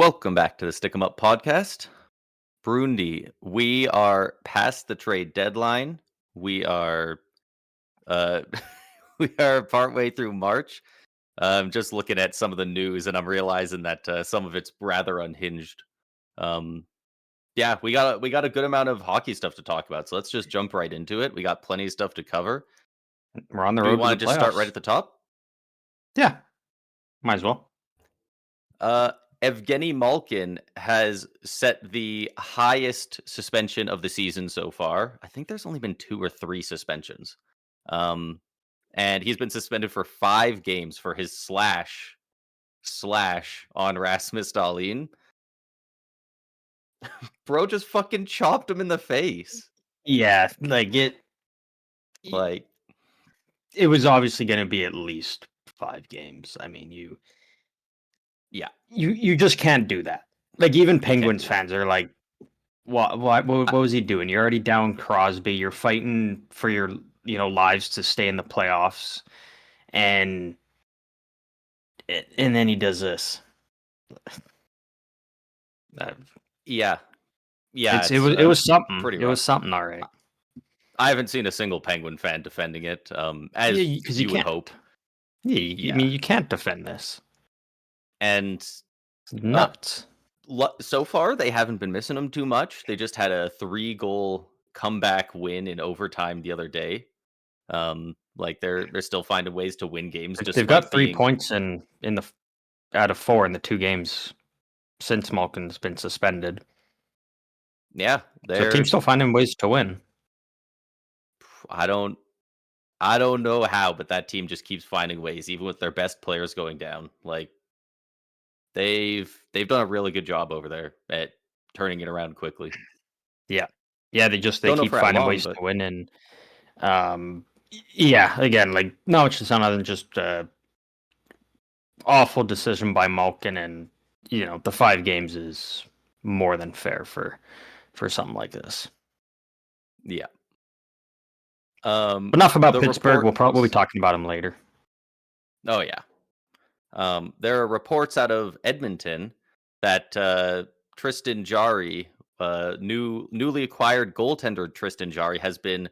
Welcome back to the Stick 'em Up podcast. Brundi, we are past the trade deadline. We are uh we are partway through March. I'm just looking at some of the news and I'm realizing that some of it's rather unhinged. Um yeah, we got a good amount of hockey stuff to talk about. So let's just jump right into it. We got plenty of stuff to cover. We're on the Do we road to want the to just start right playoffs. at the top? Yeah, might as well. Uh, Evgeni Malkin has set the highest suspension of the season so far. I think there's only been 2 or 3 suspensions. Um, and he's been suspended for 5 games for his slash on Rasmus Dahlin. Bro just fucking chopped him in the face. Yeah, like Like, it was obviously going to be at least 5 games. I mean, yeah, you just can't do that. Like even you can't Penguins do that. fans are like, what was he doing? You're already down Crosby. You're fighting for your lives to stay in the playoffs, and then he does this. Uh, Yeah. Yeah, it was something. pretty It was rough. something, all right. I haven't seen a single Penguin fan defending it, as Yeah, because you would can't. hope. Yeah, Yeah. I mean, you can't defend this. And It's nuts. so far, they haven't been missing him too much. They just had a 3-goal comeback win in overtime the other day. Like they're still finding ways to win games. They've got Despite 3 being, points in the out of 4 in the 2 games since Malkin's been suspended. yeah, So they're. team's still finding ways to win. I don't know how, but that team just keeps finding ways, even with their best players going down. Like they've done a really good job over there at turning it around quickly. Yeah, they Don't know keep for how finding long, ways but to win, and yeah, again, like no, it's just none other than just awful decision by Malkin, and the 5 games is more than fair for something like this. yeah. But enough about The Pittsburgh. We'll reports. be talking about him later. Oh yeah. There are reports out of Edmonton that Tristan Jarry, newly acquired goaltender Tristan Jarry, has been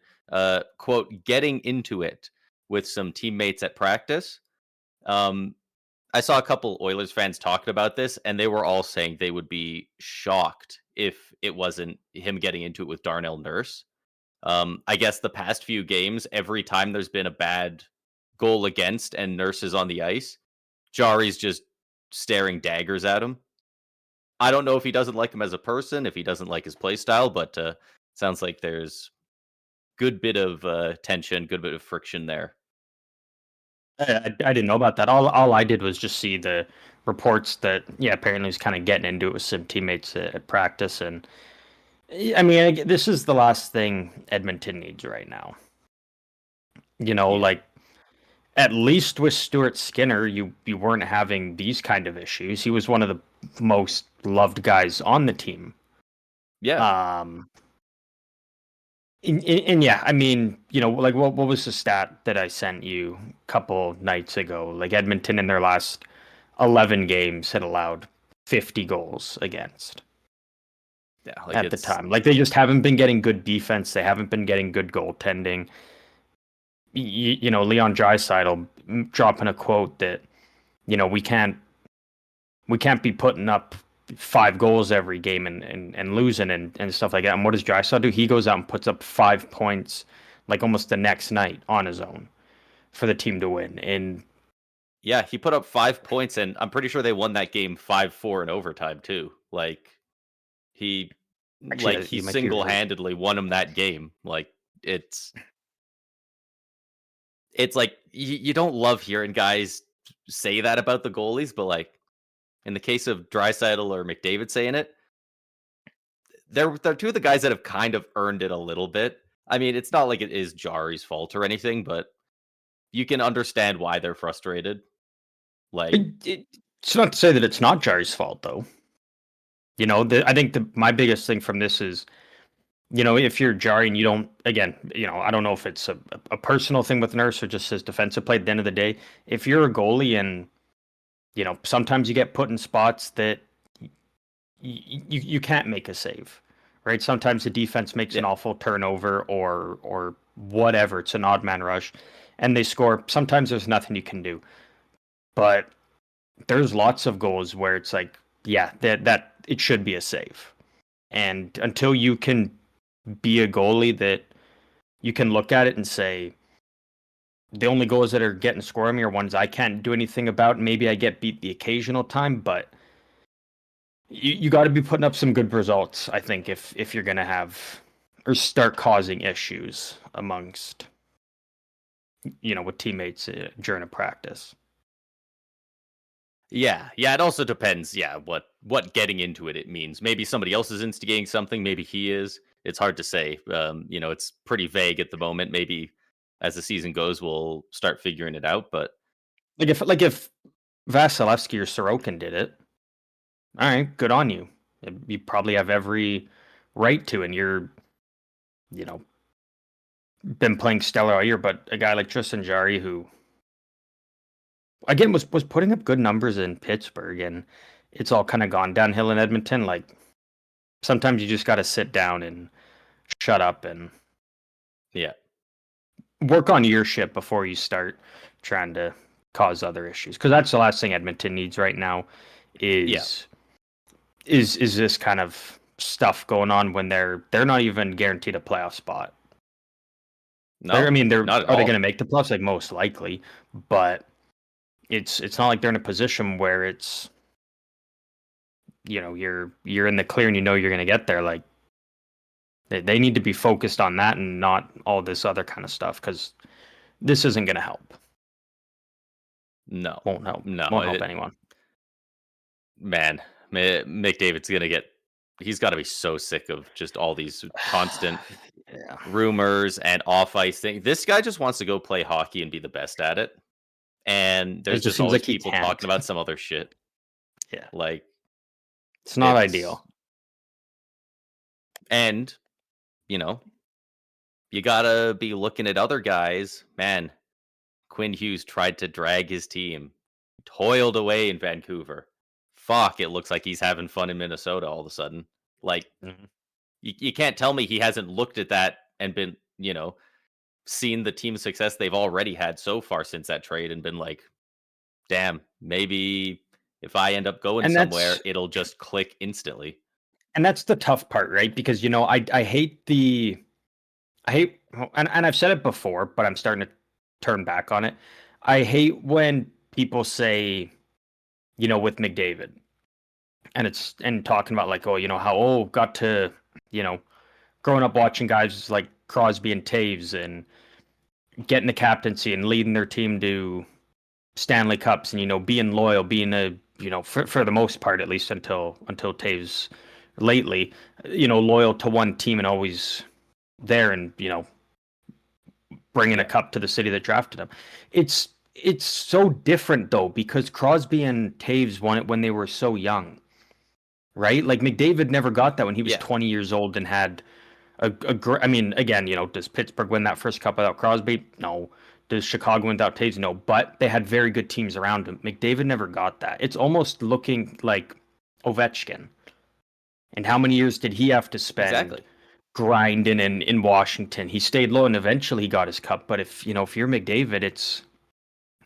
quote getting into it with some teammates at practice. I saw a couple Oilers fans talking about this, and they were all saying they would be shocked if it wasn't him getting into it with Darnell Nurse. I guess the past few games, every time there's been a bad goal against and Nurse is on the ice, Jari's just staring daggers at him. I don't know if he doesn't like him as a person, if he doesn't like his play style, but sounds like there's good bit of tension, good bit of friction there. I didn't know about that. All I did was just see the reports that apparently he's kind of getting into it with some teammates at practice, and I mean this is the last thing Edmonton needs right now. Like at least with Stuart Skinner, you weren't having these kind of issues. He was one of the most loved guys on the team. Yeah. And yeah, I mean, like what was the stat that I sent you a couple nights ago? Like Edmonton in their last 11 games had allowed 50 goals against. Yeah, at the time. Like they just haven't been getting good defense. They haven't been getting good goaltending. Leon Draisaitl dropping a quote that, we can't be putting up 5 goals every game and losing and stuff like that. And what does Draisaitl do? He goes out and puts up 5 points like almost the next night on his own for the team to win. And yeah, he put up 5 points, and I'm pretty sure they won that game 5-4 in overtime too. Like he single-handedly won him that game. Like it's like you don't love hearing guys say that about the goalies, but like in the case of Draisaitl or McDavid saying it, they're 2 of the guys that have kind of earned it a little bit. I mean, it's not like it is Jari's fault or anything, but you can understand why they're frustrated. Like it's not to say that it's not Jari's fault, though. I think my biggest thing from this is, if you're Jarry and you don't, again, I don't know if it's a personal thing with Nurse or just his defensive play. At the end of the day, if you're a goalie and, sometimes you get put in spots that you can't make a save, right? Sometimes the defense makes an Yeah. awful turnover or whatever. It's an odd man rush, and they score. Sometimes there's nothing you can do, but there's lots of goals where it's like, yeah, that it should be a save, and until you can be a goalie that you can look at it and say, the only goals that are getting scored on me are ones I can't do anything about. Maybe I get beat the occasional time, but you got to be putting up some good results, I think, if you're going to have or start causing issues amongst, with teammates during a practice. Yeah, it also depends, what getting into it means. Maybe somebody else is instigating something, maybe he is. It's hard to say. It's pretty vague at the moment. Maybe as the season goes, we'll start figuring it out, but Like if Vasilevsky or Sorokin did it, all right, good on you. You probably have every right to, and you're, you know, been playing stellar all year. But a guy like Tristan Jarry, who again was putting up good numbers in Pittsburgh, and it's all kind of gone downhill in Edmonton. Like sometimes you just got to sit down and shut up and yeah. work on your shit before you start trying to cause other issues. Because that's the last thing Edmonton needs right now is this kind of stuff going on when they're not even guaranteed a playoff spot. No, I mean, are not at they all. going to make the playoffs? Like most likely, but it's not like they're in a position where it's, you're in the clear and you're going to get there. Like they need to be focused on that and not all this other kind of stuff, because this isn't going to help. No. Won't help. No. Won't help anyone. Man, McDavid's going to he's got to be so sick of just all these constant rumors and off ice things. This guy just wants to go play hockey and be the best at it. And there's just always people talking about some other shit. Yeah. Like, it's not ideal. And, you gotta be looking at other guys. Man, Quinn Hughes tried to drag his team, toiled away in Vancouver. Fuck, it looks like he's having fun in Minnesota all of a sudden. Like, you can't tell me he hasn't looked at that and been, seen the team's success they've already had so far since that trade and been like, damn, maybe if I end up going somewhere, it'll just click instantly. And that's the tough part, right? Because, I hate and I've said it before, but I'm starting to turn back on it. I hate when people say, with McDavid, and talking about like, how got to, growing up watching guys like Crosby and Taves and getting the captaincy and leading their team to Stanley Cups and, being loyal, being a, for the most part, at least until Taves lately, loyal to one team and always there and, bringing a cup to the city that drafted him. It's so different though, because Crosby and Taves won it when they were so young, right? Like McDavid never got that when he was 20 years old and had I mean, again, does Pittsburgh win that first cup without Crosby? No. Does Chicago win without Taves? No. But they had very good teams around him. McDavid never got that. It's almost looking like Ovechkin. And how many years did he have to spend grinding in Washington? He stayed low and eventually he got his cup. But if you're McDavid, it's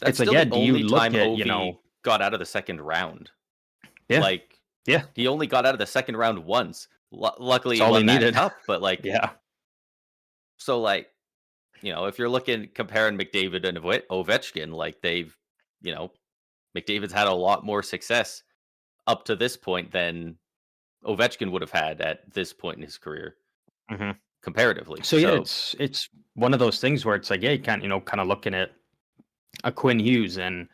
like, do you look at, Ovi got out of the second round? Yeah. Like, he only got out of the second round once. Luckily, he won that cup, but like, So like, if you're comparing McDavid and Ovechkin, like they've, McDavid's had a lot more success up to this point than Ovechkin would have had at this point in his career, comparatively. So yeah, it's one of those things where it's like, you can't, kind of looking at a Quinn Hughes and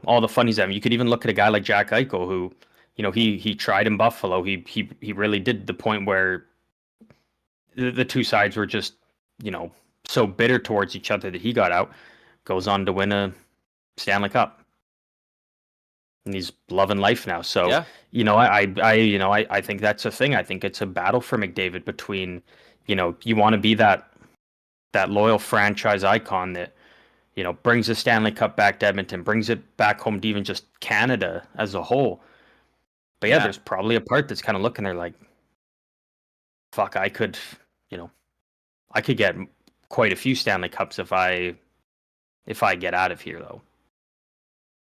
all the fun he's having. You could even look at a guy like Jack Eichel, who, he tried in Buffalo. He really did, the point where the two sides were just, so bitter towards each other that he got out, goes on to win a Stanley Cup. And he's loving life now. So, I think that's a thing. I think it's a battle for McDavid between, you want to be that loyal franchise icon that, brings the Stanley Cup back to Edmonton, brings it back home to even just Canada as a whole. But yeah, there's probably a part that's kind of looking there like, fuck, I could get quite a few Stanley Cups if I get out of here, though.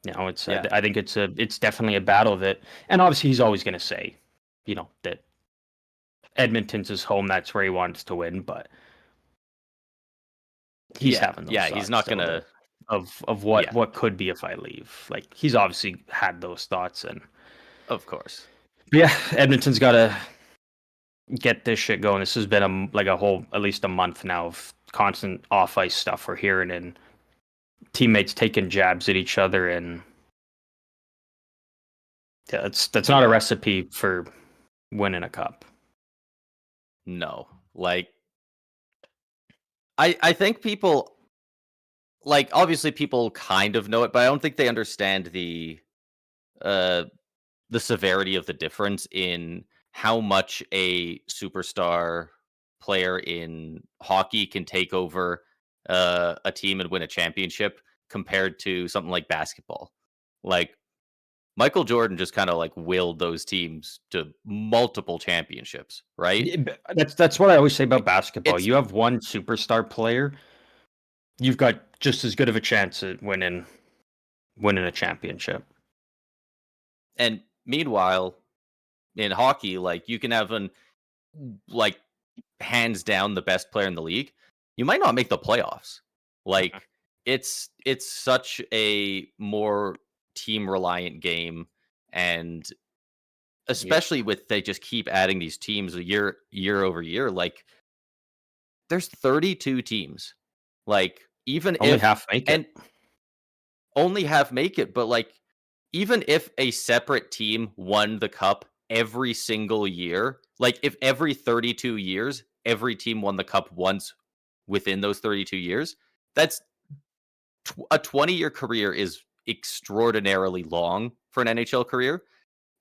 It's I think it's definitely a battle that, and obviously he's always going to say, that Edmonton's his home. That's where he wants to win, but he's having those thoughts. He's not going to of what could be if I leave. Like, he's obviously had those thoughts, and of course. But yeah, Edmonton's got to get this shit going. This has been at least a month now of constant off ice stuff we're hearing, and teammates taking jabs at each other, and yeah, that's not a recipe for winning a cup. No, like I think people, like, obviously people kind of know it, but I don't think they understand the severity of the difference in how much a superstar player in hockey can take over a team and win a championship compared to something like basketball. Like, Michael Jordan just kind of like willed those teams to multiple championships, right? That's what I always say about basketball. You have one superstar player, you've got just as good of a chance at winning a championship. And meanwhile, in hockey, like, you can have like, hands down the best player in the league. You might not make the playoffs. Like, it's such a more team reliant game, and especially with they just keep adding these teams year over year. Like, there's 32 teams. Like, even only if half make it, and only half make it, but like, even if a separate team won the cup every single year, like, if every 32 years every team won the cup once within those 32 years, that's a 20-year career is extraordinarily long for an NHL career.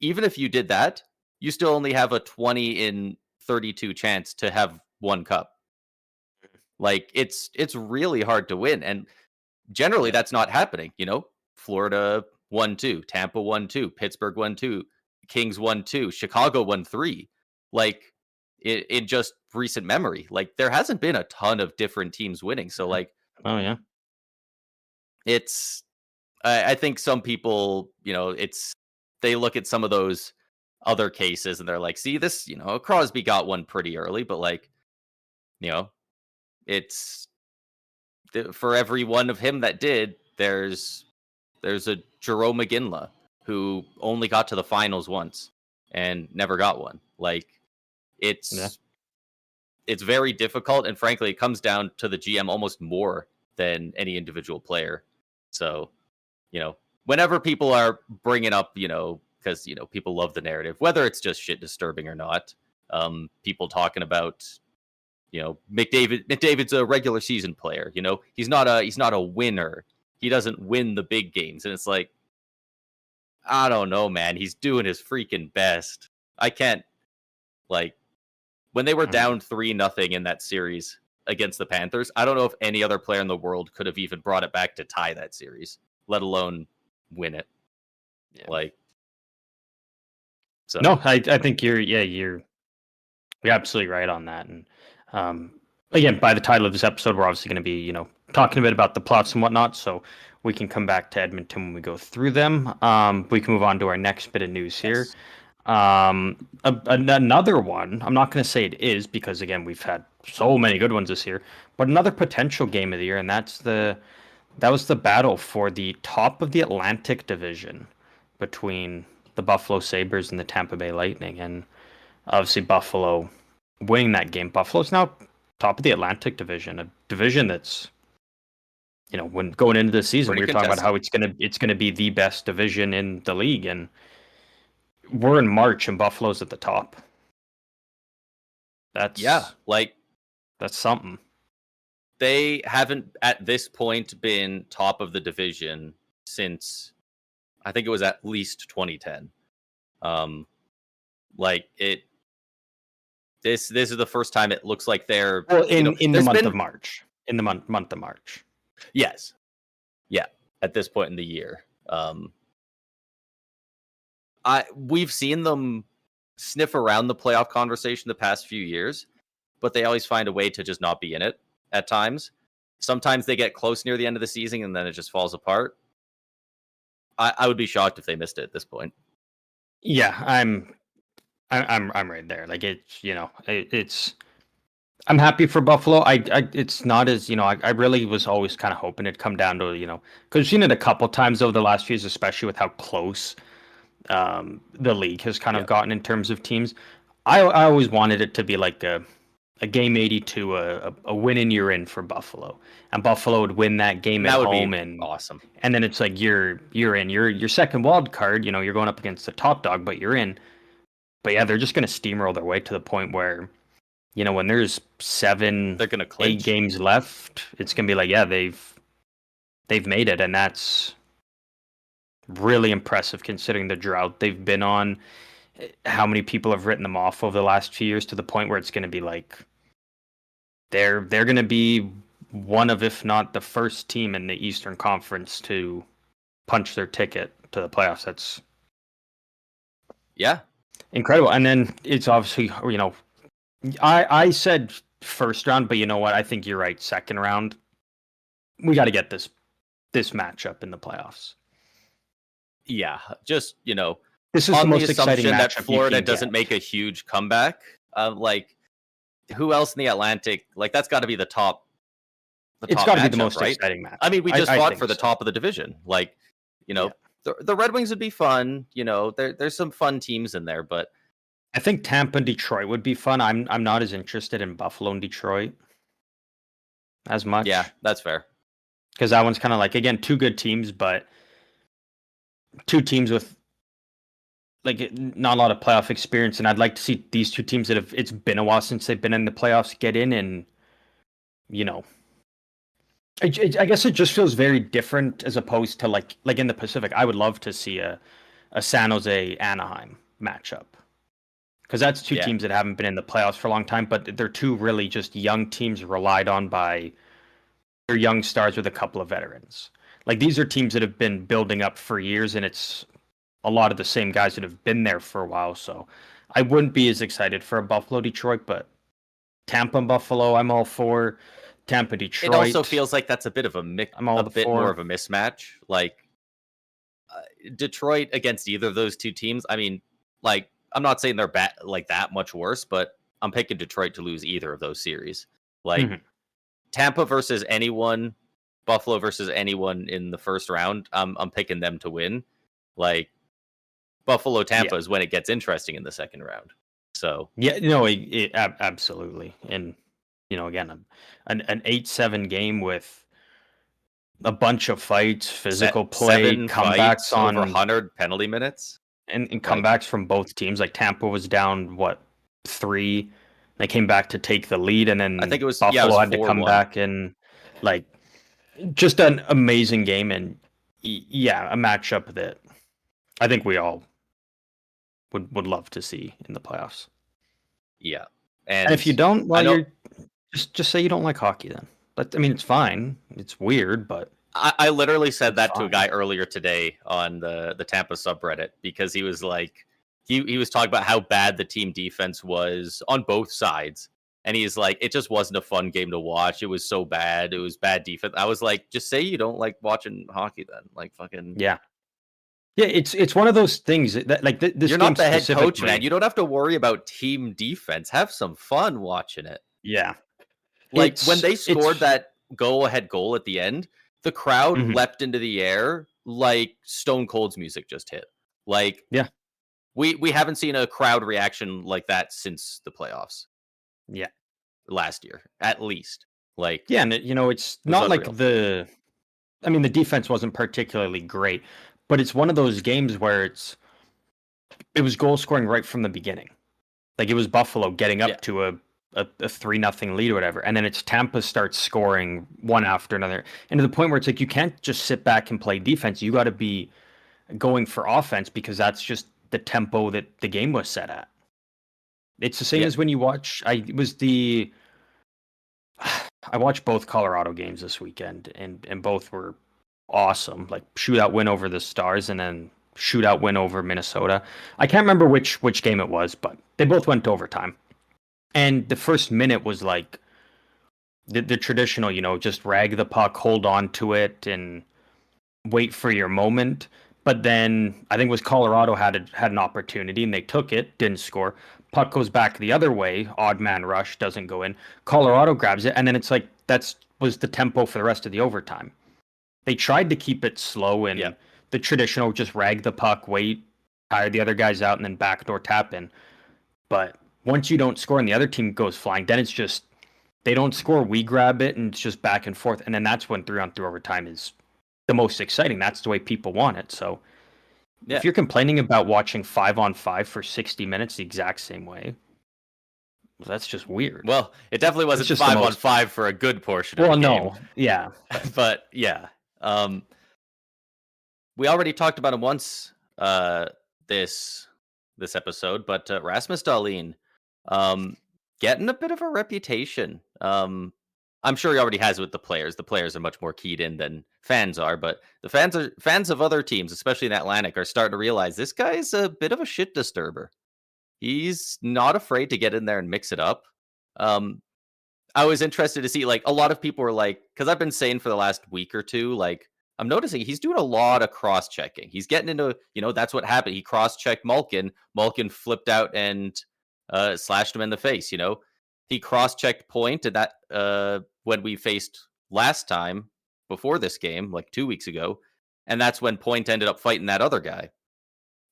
Even if you did that, you still only have a 20 in 32 chance to have one cup. Like, it's really hard to win, and generally that's not happening. Florida won 2, Tampa won 2, Pittsburgh won 2, Kings won 2, Chicago won 3. Like, in just recent memory, like, there hasn't been a ton of different teams winning. So, like, oh yeah, I think some people, they look at some of those other cases and they're like, see this, Crosby got one pretty early, but like, it's for every one of him that did, there's a Jerome McGinley who only got to the finals once and never got one. Like, it's very difficult, and frankly, it comes down to the GM almost more than any individual player. So, whenever people are bringing up, because, people love the narrative, whether it's just shit disturbing or not, people talking about, McDavid's a regular season player, he's not a winner. He doesn't win the big games. And it's like, I don't know, man. He's doing his freaking best. I can't, like, when they were down 3-0 in that series against the Panthers, I don't know if any other player in the world could have even brought it back to tie that series, let alone win it. Yeah. Like, so no, I think you're absolutely right on that. And again, by the title of this episode, we're obviously going to be, talking a bit about the plots and whatnot, so we can come back to Edmonton when we go through them. We can move on to our next bit of news here. Another one, I'm not going to say it is, because again, we've had so many good ones this year, but another potential game of the year, and that was the battle for the top of the Atlantic Division between the Buffalo Sabres and the Tampa Bay Lightning. And obviously Buffalo winning that game. Buffalo's now top of the Atlantic Division, a division that's, when going into the season, we were talking about how it's gonna be the best division in the league, and we're in March and Buffalo's at the top. That's something. They haven't at this point been top of the division since, I think it was at least 2010. This is the first time it looks like they're in the month of March. In the month of March. Yes. Yeah. At this point in the year. We've seen them sniff around the playoff conversation the past few years, but they always find a way to just not be in it at times. Sometimes they get close near the end of the season and then it just falls apart. I would be shocked if they missed it at this point. Yeah, I'm right there. Like it's. I'm happy for Buffalo. It's not as I really was always kind of hoping it'd come down to because we've seen it a couple times over the last few years, especially with how close the league has kind of gotten in terms of teams. I always wanted it to be like a game 82, a win and you're in for Buffalo, and Buffalo would win that game at home, and awesome. And then it's like you're in your second wild card. You're going up against the top dog, but you're in. But yeah, they're just going to steamroll their way to the point where, when there's 7, they're going to 8 games left, it's going to be like, yeah, they've made it, and that's really impressive considering the drought they've been on. How many people have written them off over the last few years to the point where it's going to be like they're going to be one of, if not the first team in the Eastern Conference to punch their ticket to the playoffs. That's incredible. And then it's obviously, I said first round, but you know what? I think you're right. Second round, we got to get this matchup in the playoffs. Yeah, just this is on the most exciting assumption that matchup Florida doesn't make a huge comeback. Like, who else in the Atlantic? Like, that's got to be the top. It's got to be the most right? exciting match. I mean, we just fought for the top of the division. Like, the Red Wings would be fun. There's some fun teams in there, but I think Tampa and Detroit would be fun. I'm not as interested in Buffalo and Detroit as much. Yeah, that's fair. Because that one's kind of like, again, 2 good teams, but 2 teams with like not a lot of playoff experience, and I'd like to see these 2 teams that it's been a while since they've been in the playoffs get in, and I guess it just feels very different as opposed to like in the Pacific. I would love to see a San Jose Anaheim matchup, because that's 2 teams that haven't been in the playoffs for a long time, but they're 2 really just young teams relied on by their young stars with a couple of veterans. Like, these are teams that have been building up for years, and it's a lot of the same guys that have been there for a while. So I wouldn't be as excited for a Buffalo Detroit, but Tampa and Buffalo, I'm all for. Tampa Detroit. It also feels like that's a bit of a more of a mismatch. Like, Detroit against either of those 2 teams. I mean, like, I'm not saying they're bad, like that much worse, but I'm picking Detroit to lose either of those series. Like, Tampa versus anyone, Buffalo versus anyone in the first round, I'm picking them to win. Like, Buffalo Tampa is when it gets interesting in the second round. So absolutely. And again, an 8-7 game with a bunch of fights, physical play, comebacks on over 100 penalty minutes, and comebacks from both teams. Like, Tampa was down 3, they came back to take the lead, and then I think it was Buffalo had to come back, and like, just an amazing game, and a matchup that I think we all would love to see in the playoffs. Yeah, and if you don't, you're just say you don't like hockey then. But I mean, it's fine. It's weird, but I literally said that to a guy earlier today on the Tampa subreddit, because he was like, he was talking about how bad the team defense was on both sides, and he's like, it just wasn't a fun game to watch. It was so bad. It was bad defense. I was like, just say you don't like watching hockey then. Like, fucking yeah. It's one of those things that like this. You're not the head coach, man. You don't have to worry about team defense. Have some fun watching it. Yeah. Like, when they scored that go-ahead goal at the end, the crowd leapt into the air like Stone Cold's music just hit. Like, we haven't seen a crowd reaction like that since the playoffs. Yeah, last year at least. Like, and it's not like the defense wasn't particularly great, but it's one of those games where it was goal scoring right from the beginning. Like, it was Buffalo getting up to a 3-0 lead or whatever, and then it's Tampa starts scoring one after another, and to the point where it's like you can't just sit back and play defense. You got to be going for offense, because that's just the tempo that the game was set at. It's the same as when you watch. I watched both Colorado games this weekend, and both were awesome. Like, shootout win over the Stars, and then shootout win over Minnesota. I can't remember which game it was, but they both went to overtime. And the first minute was like the traditional, just rag the puck, hold on to it, and wait for your moment. But then I think it was Colorado had an opportunity and they took it, didn't score. Puck goes back the other way, odd man rush, doesn't go in. Colorado grabs it, and then it's like was the tempo for the rest of the overtime. They tried to keep it slow and the traditional just rag the puck, wait, tire the other guys out, and then backdoor tap in. But once you don't score and the other team goes flying, then it's just they don't score, we grab it, and it's just back and forth. And then that's when 3-on-3 overtime is the most exciting. That's the way people want it. So if you're complaining about watching 5-on-5 for 60 minutes the exact same way, that's just weird. Well, it definitely wasn't just 5-on-5 for a good portion of the game. Well, no. Yeah. But yeah. We already talked about him once this episode, but Rasmus Dahlin getting a bit of a reputation. I'm sure he already has with the players. The players are much more keyed in than fans are, but the fans of other teams, especially in Atlantic, are starting to realize this guy's a bit of a shit disturber. He's not afraid to get in there and mix it up. I was interested to see, like, a lot of people were like, because I've been saying for the last week or two, like, I'm noticing he's doing a lot of cross-checking. He's getting into, that's what happened. He cross-checked Malkin. Malkin flipped out and slashed him in the face, He cross-checked Point, and that when we faced last time before this game, like 2 weeks ago, and that's when Point ended up fighting that other guy.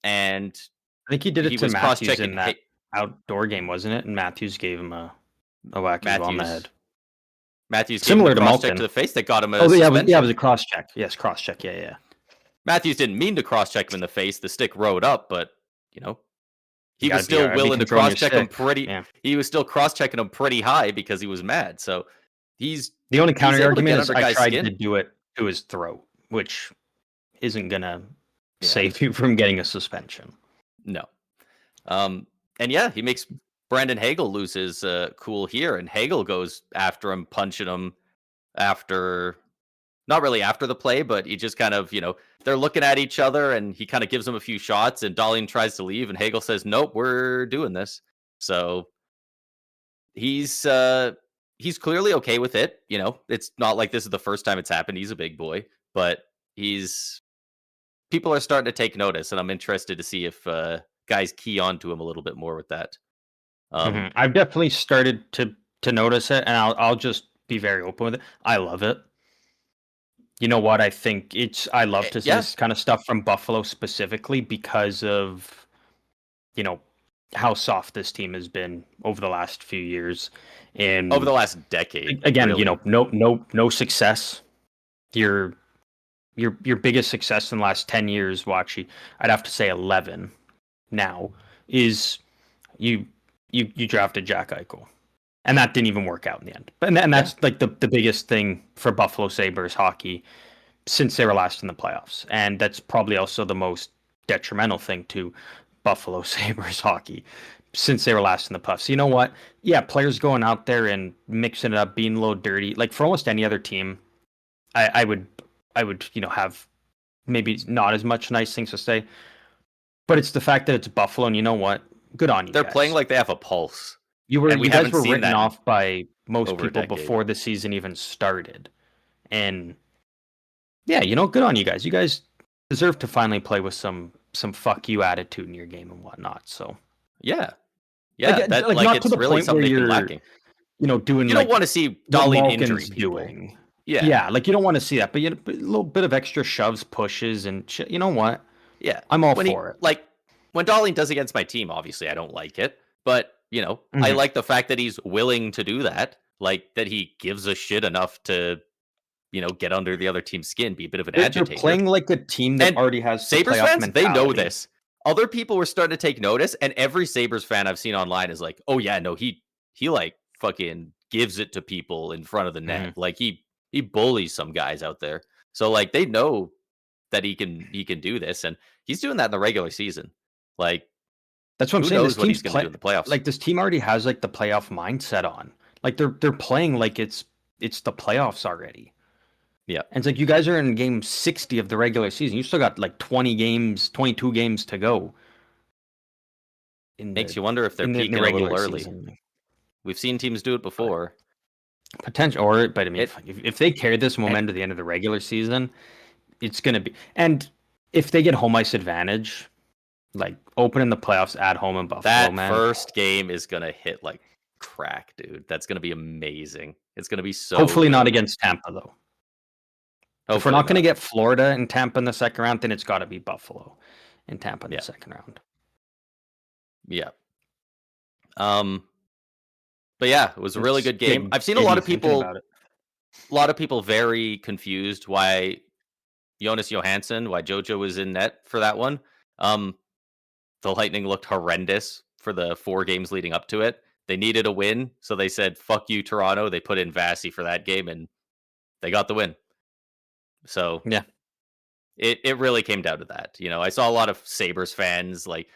And I think he did it to Matthews in that outdoor game, wasn't it? And Matthews gave him a whack on the head. Matthews similar to Malkin to the face that got him a suspension. It was a cross check. Yes, cross check. Yeah. Matthews didn't mean to cross check him in the face. The stick rode up, but he was still willing to cross check him pretty. Yeah. He was still cross checking him pretty high because he was mad. So he's the only counter argument is I tried to do it to his throat, which isn't gonna save you from getting a suspension. No. And he makes Brandon Hagel lose his cool here, and Hagel goes after him, punching him after, not really after the play, but he just kind of, they're looking at each other, and he kind of gives him a few shots, and Dahlin tries to leave, and Hagel says, nope, we're doing this. So he's clearly okay with it. It's not like this is the first time it's happened. He's a big boy, but people are starting to take notice, and I'm interested to see if guys key on to him a little bit more with that. I've definitely started to notice it, and I'll just be very open with it. I love it. You know what? I think I love to see this kind of stuff from Buffalo specifically because of, how soft this team has been over the last few years. And over the last decade. Again, really. No success. Your biggest success in the last 10 years, well, actually, I'd have to say 11 now, is you drafted Jack Eichel. And that didn't even work out in the end. And that's like the biggest thing for Buffalo Sabres hockey since they were last in the playoffs. And that's probably also the most detrimental thing to Buffalo Sabres hockey since they were last in the playoffs. So you know what? Yeah, players going out there and mixing it up, being a little dirty. Like for almost any other team, I would have maybe not as much nice things to say. But it's the fact that it's Buffalo, and you know what? Good on you. They're playing like they have a pulse. You guys were written off by most people before the season even started. And good on you guys. You guys deserve to finally play with some fuck you attitude in your game and whatnot. So not it's to the really point something where you're lacking. Doing you don't want to see Dahlin injury doing. Yeah, like you don't want to see that, but a little bit of extra shoves, pushes, and shit. You know what? Yeah, I'm all for it. Like when Dahlin does against my team, obviously I don't like it, but I like the fact that he's willing to do that. Like that he gives a shit enough to, get under the other team's skin, be a bit of an agitator. They're playing like a team that already has Sabres fans. mentality. They know this. Other people were starting to take notice, and every Sabres fan I've seen online is like, "Oh yeah, no, he like fucking gives it to people in front of the net. Like he bullies some guys out there. So like they know that he can do this, and he's doing that in the regular season. Like that's what I'm saying. This what he's going to do in the playoffs. Like this team already has like the playoff mindset on. Like they're playing like it's the playoffs already. Yeah. And it's like you guys are in game 60 of the regular season. You still got like 20 games, 22 games to go in Makes you wonder if they're the peaking a little regular early. season. We've seen teams do it before. Potential, but I mean, It if they carry this and momentum to the end of the regular season, it's gonna be. And if they get home ice advantage, like opening the playoffs at home in Buffalo, that man. first game is gonna hit like crack, dude. That's gonna be amazing. It's gonna be so Hopefully not good. against Tampa though. If we're Hopefully not going to not. get Florida and Tampa in the second round, then it's got to be Buffalo and Tampa in Yeah. the second round. Yeah. But yeah, it was a really It's good game. I've seen a giddy lot of thinking people about it. very confused why Jonas Johansson, why Jojo was in net for that one. The Lightning looked horrendous for the 4 games leading up to it. They needed a win, so they said, "Fuck you, Toronto." They put in Vasi for that game, and they got the win. So Yeah. it really came down to that. You know, I saw a lot of Sabres fans like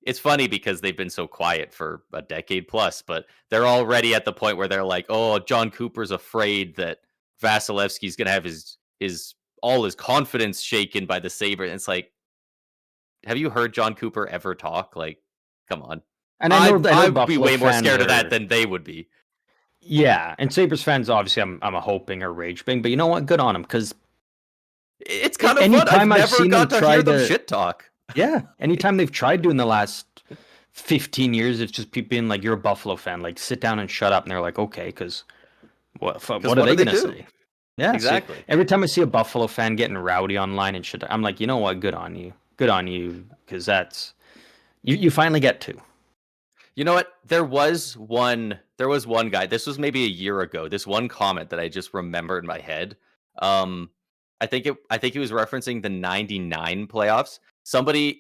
it's funny because they've been so quiet for a decade plus, but they're already at the point where they're like, "Oh, John Cooper's afraid that Vasilevsky's going to have his all his confidence shaken by the Sabres." And it's like, have you heard John Cooper ever talk? Like, come on. And I know I'd be Buffalo way more fans scared of that are. than they would be. Yeah, and Sabres fans, obviously, I'm a hoping or rage bing, but you know what? Good on them because It's kind of fun. I've anytime I've never seen them got to try hear them to, shit talk. yeah, anytime they've tried to in the last 15 years, it's just people being like, "You're a Buffalo fan, like sit down and shut up," and they're like, "Okay," because what are What they do they gonna do? say? Yeah, so Exactly. every time I see a Buffalo fan getting rowdy online and shit, I'm like, you know what? Good on you, because that's you finally get to. You know what? There was one guy. This was maybe a year ago. This one comment that I just remember in my head. Um I think he was referencing the 99 playoffs.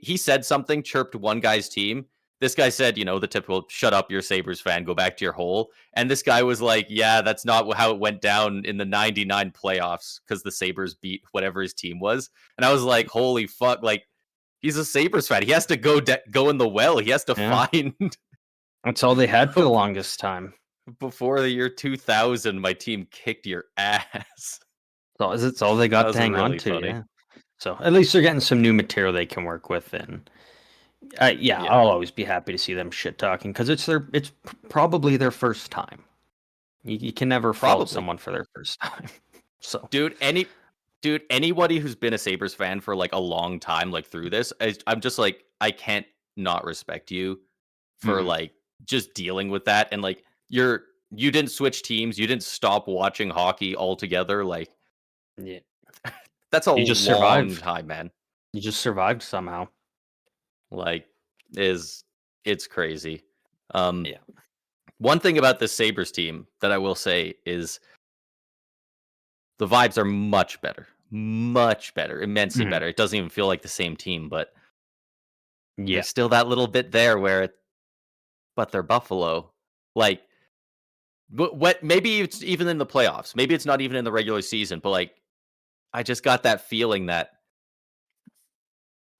He said something, chirped one guy's team. This guy said, the typical "shut up, you're a Sabres fan, go back to your hole." And this guy was like, "Yeah, that's not how it went down in the 99 playoffs cuz the Sabres beat whatever his team was." And I was like, "Holy fuck, like he's a Sabres fan. He has to go in the well. He has to Yeah, find that's all they had for the longest time. before the year 2000, my team kicked your ass." So it's all they That got to was hang on really to. funny. Yeah. So at least they're getting some new material they can work with, and yeah, Yeah, I'll always be happy to see them shit talking because it's probably their first time. You can never fault probably. someone for their first time. So Dude, anybody who's been a Sabres fan for like a long time, like through this, I'm just like, I can't not respect you for mhm. like just dealing with that. And like, you didn't switch teams, you didn't stop watching hockey altogether. Like, Yeah, that's a you just long survived. time, man. You just survived somehow. Like, is it's crazy. Um, Yeah. One thing about this Sabres team that I will say is the vibes are much better, immensely Mhm. better. It doesn't even feel like the same team, but Yeah. there's still that little bit there but they're Buffalo. Like, what? Maybe it's even in the playoffs. Maybe it's not even in the regular season. But like, I just got that feeling that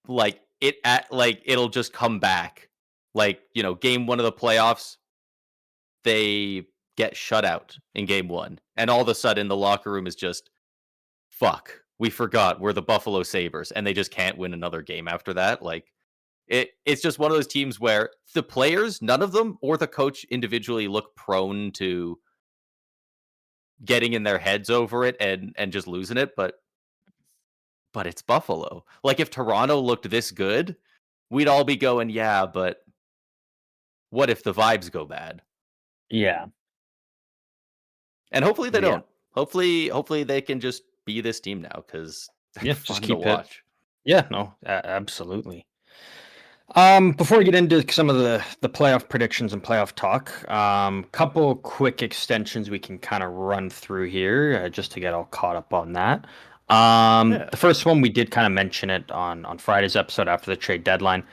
like it'll just come back. Like game one of the playoffs, they get shut out in game one, and all of a sudden the locker room is just fuck. We forgot we're the Buffalo Sabres, and they just can't win another game after that. Like it's just one of those teams where the players, none of them, or the coach individually look prone to getting in their heads over it and just losing it, but it's Buffalo. Like if Toronto looked this good, we'd all be going, yeah, but what if the vibes go bad? Yeah. And hopefully they Yeah. don't. Hopefully they can just be this team now because they're Yeah. Just fun to keep it. watch. Yeah. No. Absolutely. Before we get into some of the playoff predictions and playoff talk, couple quick extensions we can kind of run through here just to get all caught up on that. Yeah. The first one we did kind of mention it on Friday's episode after the trade deadline,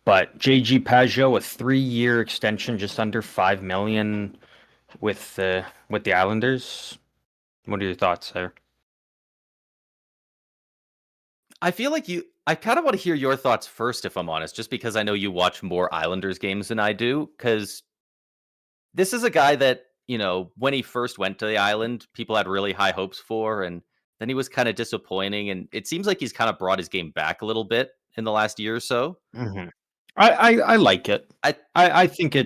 but JG Pageau, a 3-year extension, just under 5 million with the Islanders. What are your thoughts there? I kind of want to hear your thoughts first, if I'm honest, just because I know you watch more Islanders games than I do. Because this is a guy that, when he first went to the island, people had really high hopes for. And then he was kind of disappointing, and it seems like he's kind of brought his game back a little bit in the last year or so. Mhm. I like it. I I think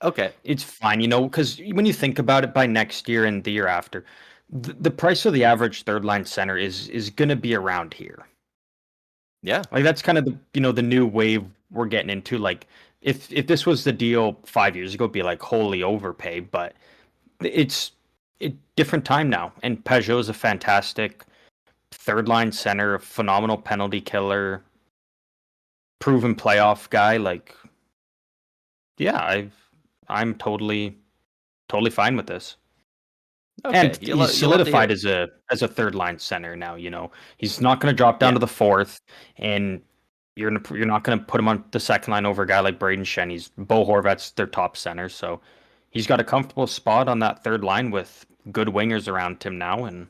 okay, it's fine, because when you think about it, by next year and the year after, the price of the average third line center is going to be around here. yeah, Like that's kind of the new wave we're getting into. Like if this was the deal 5 years ago, it'd be like wholly overpay, but it's a different time now. And Peugeot is a fantastic third line center, a phenomenal penalty killer, proven playoff guy. Like, yeah, I'm totally fine with this. And okay. he's You love to hear solidified it. as a third line center now. He's not going to drop down Yeah, to the fourth, and you're not going to put him on the second line over a guy like Braden Shen. Bo Horvat's their top center, so he's got a comfortable spot on that third line with good wingers around him now, and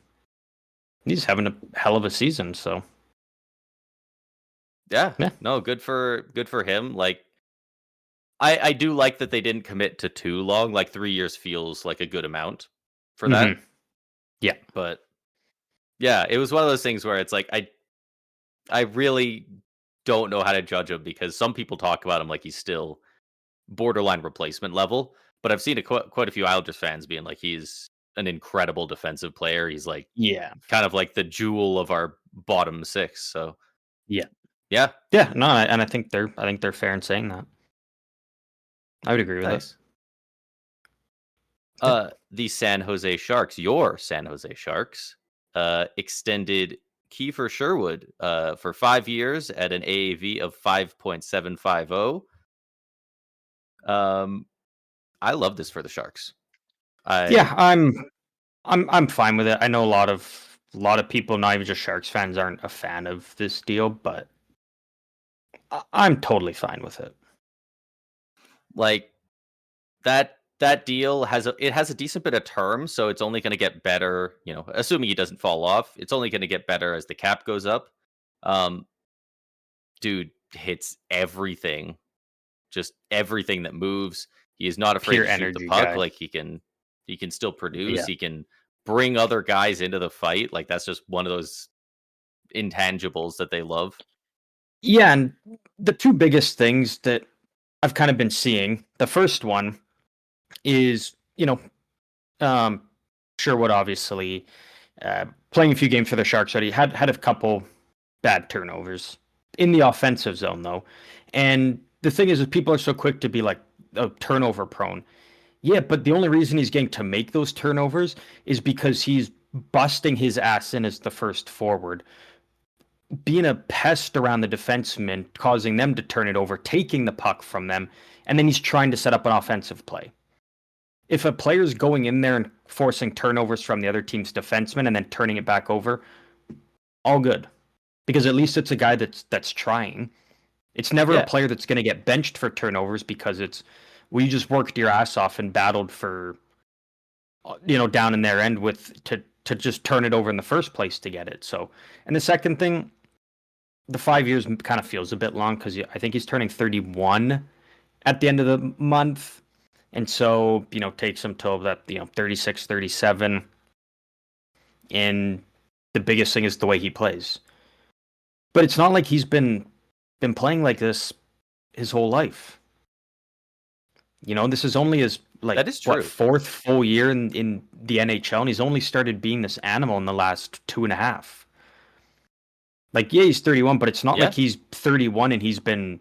he's having a hell of a season. So yeah. yeah, No, good for him. Like I do like that they didn't commit to too long. Like 3 years feels like a good amount for that. hmm yeah, But yeah, it was one of those things where it's like I really don't know how to judge him because some people talk about him like he's still borderline replacement level. But I've seen quite a few Islanders fans being like he's an incredible defensive player. He's like yeah, kind of like the jewel of our bottom six. So yeah, yeah, yeah. No, and I think they're fair in saying that. I would agree with that. nice. Yeah. The San Jose Sharks, your San Jose Sharks, extended Kiefer Sherwood for 5 years at an AAV of 5.750. Um, I love this for the Sharks. I Yeah, I'm fine with it. I know a lot of people, not even just Sharks fans, aren't a fan of this deal, but I'm totally fine with it. like that deal has a decent bit of term, so it's only going to get better. Assuming he doesn't fall off, it's only going to get better as the cap goes up. Um, dude hits everything, just everything that moves. He is not afraid Pure to shoot the energy puck. guy. Like he can still produce. Yeah. He can bring other guys into the fight. Like that's just one of those intangibles that they love. Yeah, and the two biggest things that I've kind of been seeing, the first one is, um, Sherwood obviously playing a few games for the Sharks already had a couple bad turnovers in the offensive zone though, and the thing is people are so quick to be like, oh, turnover prone. Yeah, but the only reason he's getting to make those turnovers is because he's busting his ass in as the first forward, being a pest around the defensemen, causing them to turn it over, taking the puck from them, and then he's trying to set up an offensive play. If a player's going in there and forcing turnovers from the other team's defenseman and then turning it back over, all good. Because at least it's a guy that's trying. It's never a Yeah, player that's going to get benched for turnovers because you just worked your ass off and battled for down in their end to just turn it over in the first place to get it. So, and the second thing, the 5 years kind of feels a bit long because I think he's turning 31 at the end of the month. And so, takes him till that, 36, 37. And the biggest thing is the way he plays. But it's not like he's been playing like this his whole life. This is only his like that is what true. fourth full year in the NHL, and he's only started being this animal in the last 2.5. Like, yeah, he's 31, but it's not Yeah, like he's 31 and he's been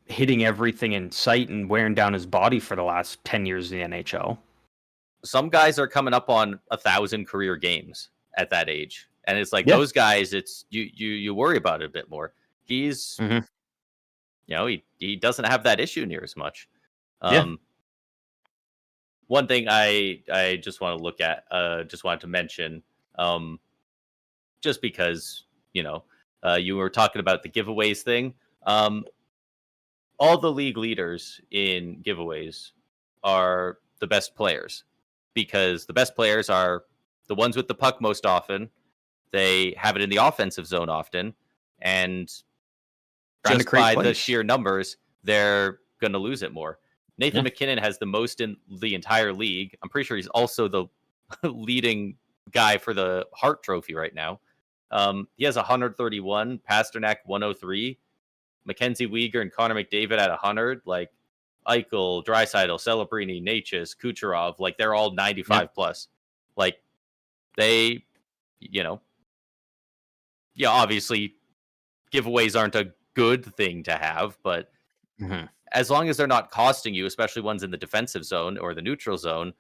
hitting everything in sight and wearing down his body for the last 10 years in the NHL. some guys are coming up on 1,000 career games at that age, and it's like Yeah. those guys. It's you worry about it a bit more. He's hmm he doesn't have that issue near as much. Yeah. Um, One thing I just want to look at, just wanted to mention, um, just because you were talking about the giveaways thing. Um, all the league leaders in giveaways are the best players because the best players are the ones with the puck most often. They have it in the offensive zone often, and Trying to just create by the plays. sheer numbers, they're going to lose it more. Nathan Yeah. McKinnon has the most in the entire league. I'm pretty sure he's also the leading guy for the Hart Trophy right now. He has 131, Pasternak 103, Mackenzie Weegar and Connor McDavid at 100. Like Eichel, Draisaitl, Celebrini, Natchez, Kucherov, like they're all 95 plus. Like they, obviously giveaways aren't a good thing to have, but as long as they're not costing you, especially ones in the defensive zone or the neutral zone,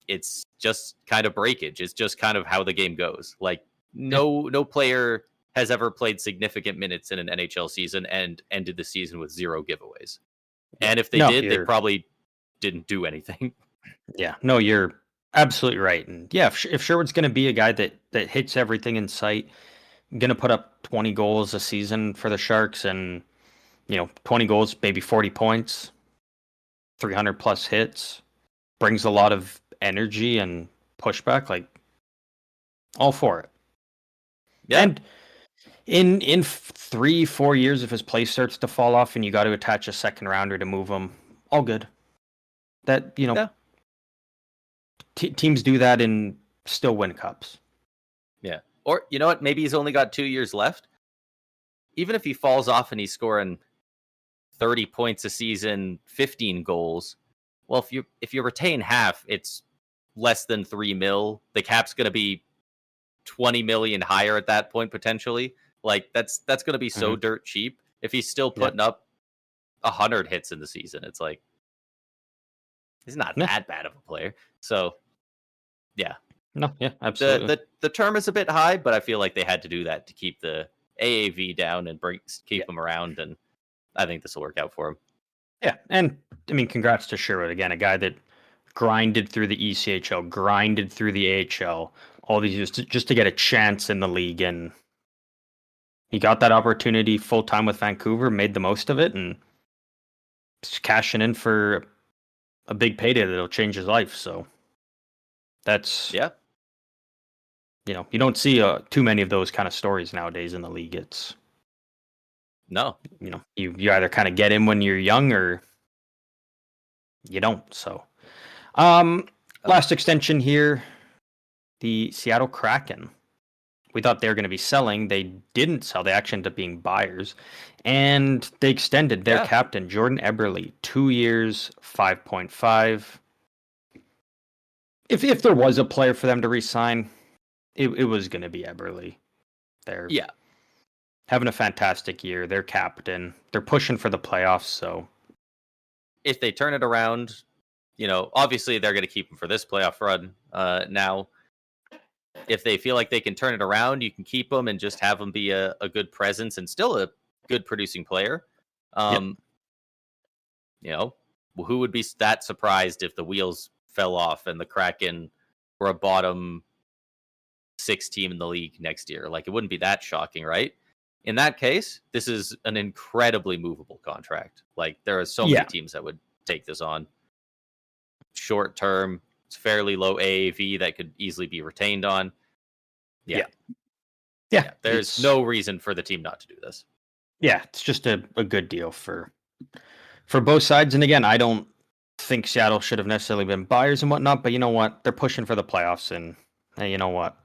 it's just kind of breakage. It's just kind of how the game goes. Like no player has ever played significant minutes in an NHL season and ended the season with 0 giveaways. And if they did, they probably didn't do anything. Yeah, no, you're absolutely right. And yeah, if Sherwood's going to be a guy that hits everything in sight, going to put up 20 goals a season for the Sharks and, 20 goals, maybe 40 points, 300 plus hits, brings a lot of energy and pushback, like all for it. Yeah. And in 3-4 years, if his play starts to fall off and you got to attach a second rounder to move him, all good. That, teams do that and still win cups. Yeah. Or you know what? Maybe he's only got 2 years left. Even if he falls off and he's scoring 30 points a season, 15 goals. Well, if you retain half, it's less than $3 million. The cap's going to be 20 million higher at that point potentially. Like that's going to be so dirt cheap. If he's still putting up 100 hits in the season, it's like he's not that bad of a player. So, yeah. No, yeah, absolutely. The term is a bit high, but I feel like they had to do that to keep the AAV down and keep him around, and I think this will work out for him. Yeah, and I mean, congrats to Sherwood again, a guy that grinded through the ECHL, grinded through the AHL, all these years just to get a chance in the league, and he got that opportunity full time with Vancouver, made the most of it, and just cashing in for a big payday that'll change his life. So that's you don't see too many of those kind of stories nowadays in the league. It's you either kind of get in when you're young or you don't. So last extension here, the Seattle Kraken. We thought they were going to be selling. They didn't sell. They actually ended up being buyers. And they extended their captain, Jordan Eberle, 2 years, 5.5. If there was a player for them to re-sign, it was going to be Eberle. They're having a fantastic year. They're captain. They're pushing for the playoffs. So if they turn it around, obviously they're going to keep him for this playoff run now. If they feel like they can turn it around, you can keep them and just have them be a good presence and still a good producing player. Who would be that surprised if the wheels fell off and the Kraken were a bottom 6 team in the league next year? Like, it wouldn't be that shocking, right? In that case, this is an incredibly movable contract. Like, there are so many teams that would take this on. Short term, it's fairly low AAV that could easily be retained on. Yeah. There's no reason for the team not to do this. Yeah, it's just a good deal for both sides. And again, I don't think Seattle should have necessarily been buyers and whatnot, but you know what? They're pushing for the playoffs, and you know what?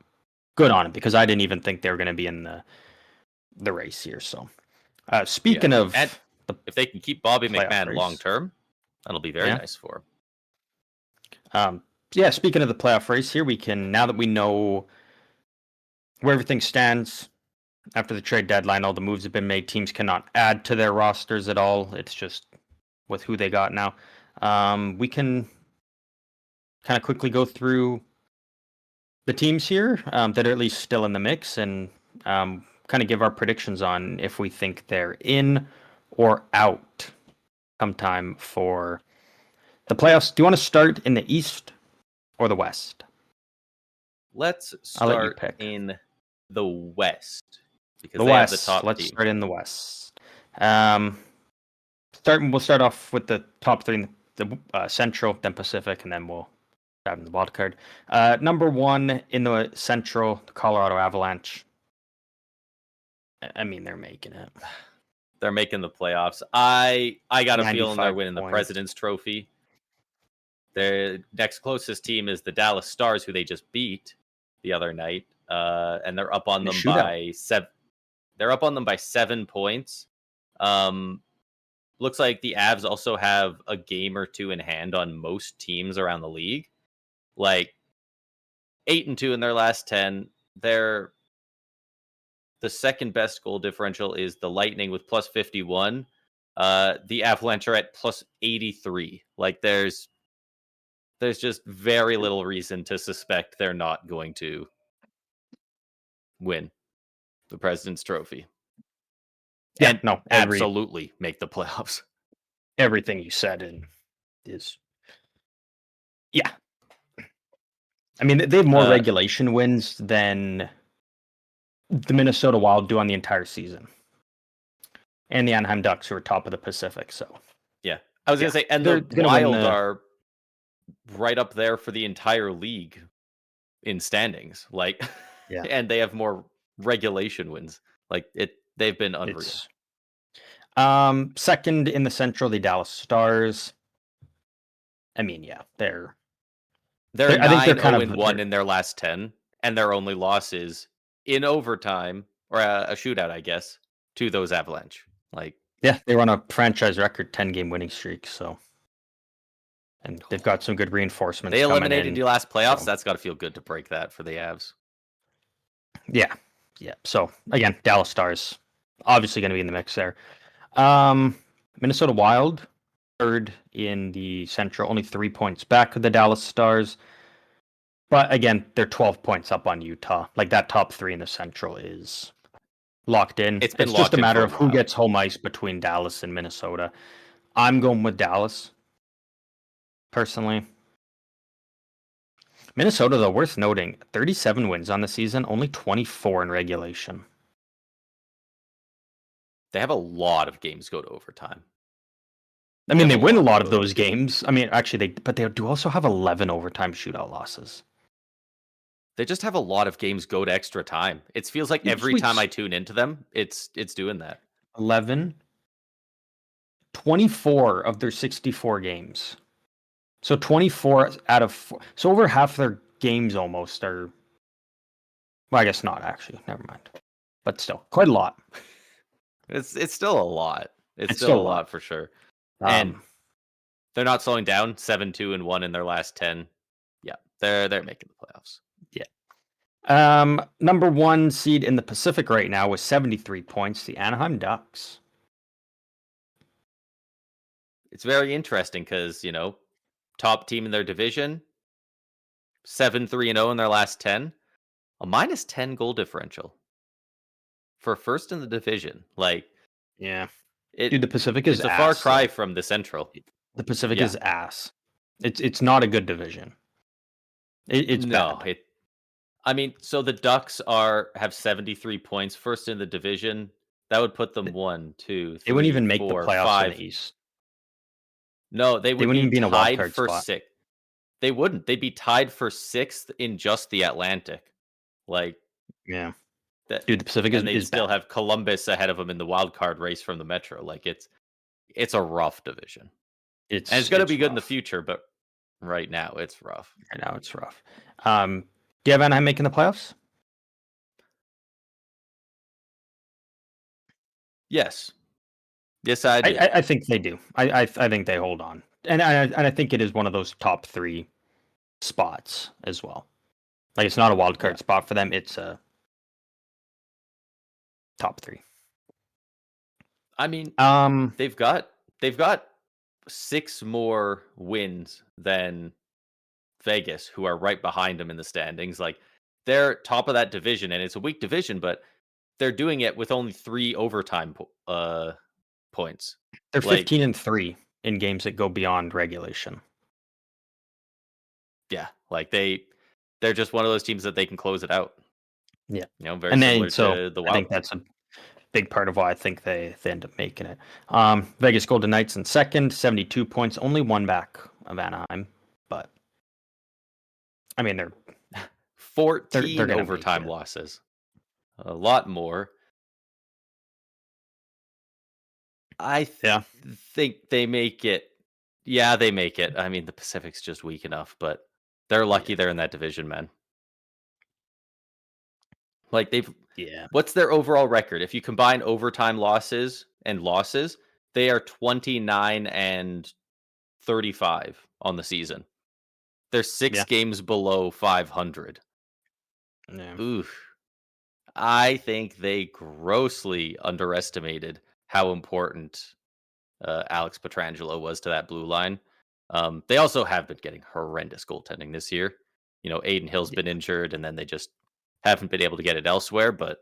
Good on it, because I didn't even think they were going to be in the race here. So, speaking of, if they can keep Bobby McMahon long term, that'll be very nice for him. Speaking of the playoff race here, we can, now that we know where everything stands after the trade deadline, all the moves have been made. Teams cannot add to their rosters at all. It's just with who they got now. We can kind of quickly go through the teams here that are at least still in the mix and kind of give our predictions on if we think they're in or out come time for the playoffs. Do you want to start in the East or the West? Let's start in the West. Because the West. Let's start in the West. We'll start off with the top 3 in the Central, then Pacific, and then we'll dive in the wild card. Number 1 in the Central, the Colorado Avalanche. I mean, they're making it. They're making the playoffs. I got a feeling they're winning the President's Trophy. Their next closest team is the Dallas Stars, who they just beat the other night. and they're up on In a them shootout. by 7. They're up on them by 7 points. Looks like the Avs also have a game or two in hand on most teams around the league. Like 8-2 in their last 10. They're the second best goal differential is the Lightning with plus 51. The Avalanche are at plus 83. Like there's just very little reason to suspect they're not going to win the President's Trophy. Yeah, And no, absolutely make the playoffs. everything you said is yeah. I mean, they have more regulation wins than the Minnesota Wild do on the entire season, and the Anaheim Ducks, who are top of the Pacific. So yeah, I was gonna say, and they're the gonna win Wild are right up there for the entire league in standings. Like, Yeah. and they have more regulation wins. Like they've been unreal. Second in the Central, the Dallas Stars. I mean, yeah, they're I think they're kind of 1 they're- in their last 10, and their only loss is in overtime or a shootout, I guess, to those Avalanche. Like, yeah, they run a franchise record 10-game winning streak. So, and they've got some good reinforcements. they coming eliminated in, you last playoffs. so. That's got to feel good to break that for the Avs. Yeah, yeah. So again, Dallas Stars obviously going to be in the mix there. Minnesota Wild third in the Central, only 3 points back of the Dallas Stars. But again, they're 12 points up on Utah. Like that top 3 in the Central is locked in. It's been just a locked in matter for a of who while. gets home ice between Dallas and Minnesota. I'm going with Dallas, personally. Minnesota, though, worth noting, 37 wins on the season, only 24 in regulation. They have a lot of games go to overtime. I mean, they win a lot of those games. I mean, actually, but they do also have 11 overtime shootout losses. They just have a lot of games go to extra time. It feels like every time I tune into them, it's doing that. 11, 24 of their 64 games. So 24 out of 4. So over half their games almost are. Well, I guess not actually. Never mind. But still, quite a lot. It's still a lot. It's still a lot for sure. And they're not slowing down. 7-2-1 in their last 10. Yeah, they're making the playoffs. Yeah. Number 1 seed in the Pacific right now with 73 points, the Anaheim Ducks. It's very interesting because, top team in their division, 7-3-0 in their last 10, a minus 10 goal differential for first in the division. Like, yeah, dude, the Pacific is it's a ass, far cry though. From the Central. The Pacific is ass. It's not a good division. It's bad. I mean, so the Ducks have 73 points, first in the division. That would put them 1, 2, 3, They wouldn't even make the 4, playoffs 5. in the East. No, they wouldn't even be in a wild card for spot. 6th. They wouldn't. They'd be tied for 6th in just the Atlantic. Like, yeah, dude, the Pacific is they still bad. have Columbus ahead of them in the wild card race from the Metro. Like, it's a rough division. It's going to be good in the future, but right now it's rough. Right now it's rough. Do you have Anaheim making the playoffs? Yes, I do. I think they do. I think they hold on, and I think it is one of those top 3 spots as well. Like it's not a wild card spot for them; it's a top 3. I mean, they've got 6 more wins than Vegas, who are right behind them in the standings. Like they're top of that division, and it's a weak division, but they're doing it with only 3 overtime points. They're 15-3 in games that go beyond regulation. Yeah, like they're just one of those teams that they can close it out. Yeah, very similar to the Wild. I think that's a big part of why I think they end up making it. Vegas Golden Knights in second, 72 points, only 1 back of Anaheim, but I mean they're 14 overtime losses, a lot more. I think they make it. Yeah, they make it. I mean, the Pacific's just weak enough, but they're lucky they're in that division, man. Like they've Yeah. what's their overall record? If you combine overtime losses and losses, they are 29 and 35 on the season. They're 6 Yeah. games below 500. Yeah. Oof. I think they grossly underestimated how important Alex Petrangelo was to that blue line. They also have been getting horrendous goaltending this year. Aiden Hill's been injured, and then they just haven't been able to get it elsewhere. But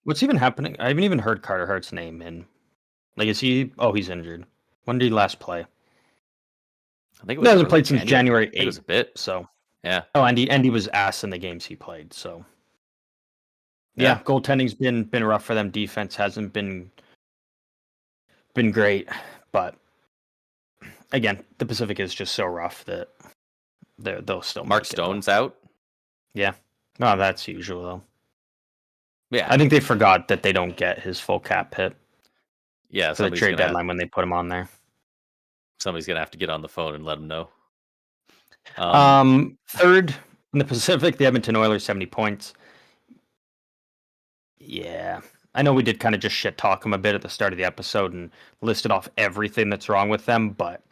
What's even happening? I haven't even heard Carter Hart's name in. Like, is he? Oh, he's injured. When did he last play? I think it He was hasn't early played since January. January I think it was 8th. a bit. So, Yeah, oh, and he was ass in the games he played. So, yeah. yeah, goaltending's been rough for them. Defense hasn't been great, but again, the Pacific is just so rough that they'll still Mark make it, though. Stone's out. Yeah, no, that's usual though. Yeah, I think they forgot that they don't get his full cap hit yeah. for the trade deadline when they put him on there. Somebody's gonna have to get on the phone and let him know. Third in the Pacific, the Edmonton Oilers, 70 points. Yeah, I know we did kind of just shit talk them a bit at the start of the episode and listed off everything that's wrong with them, but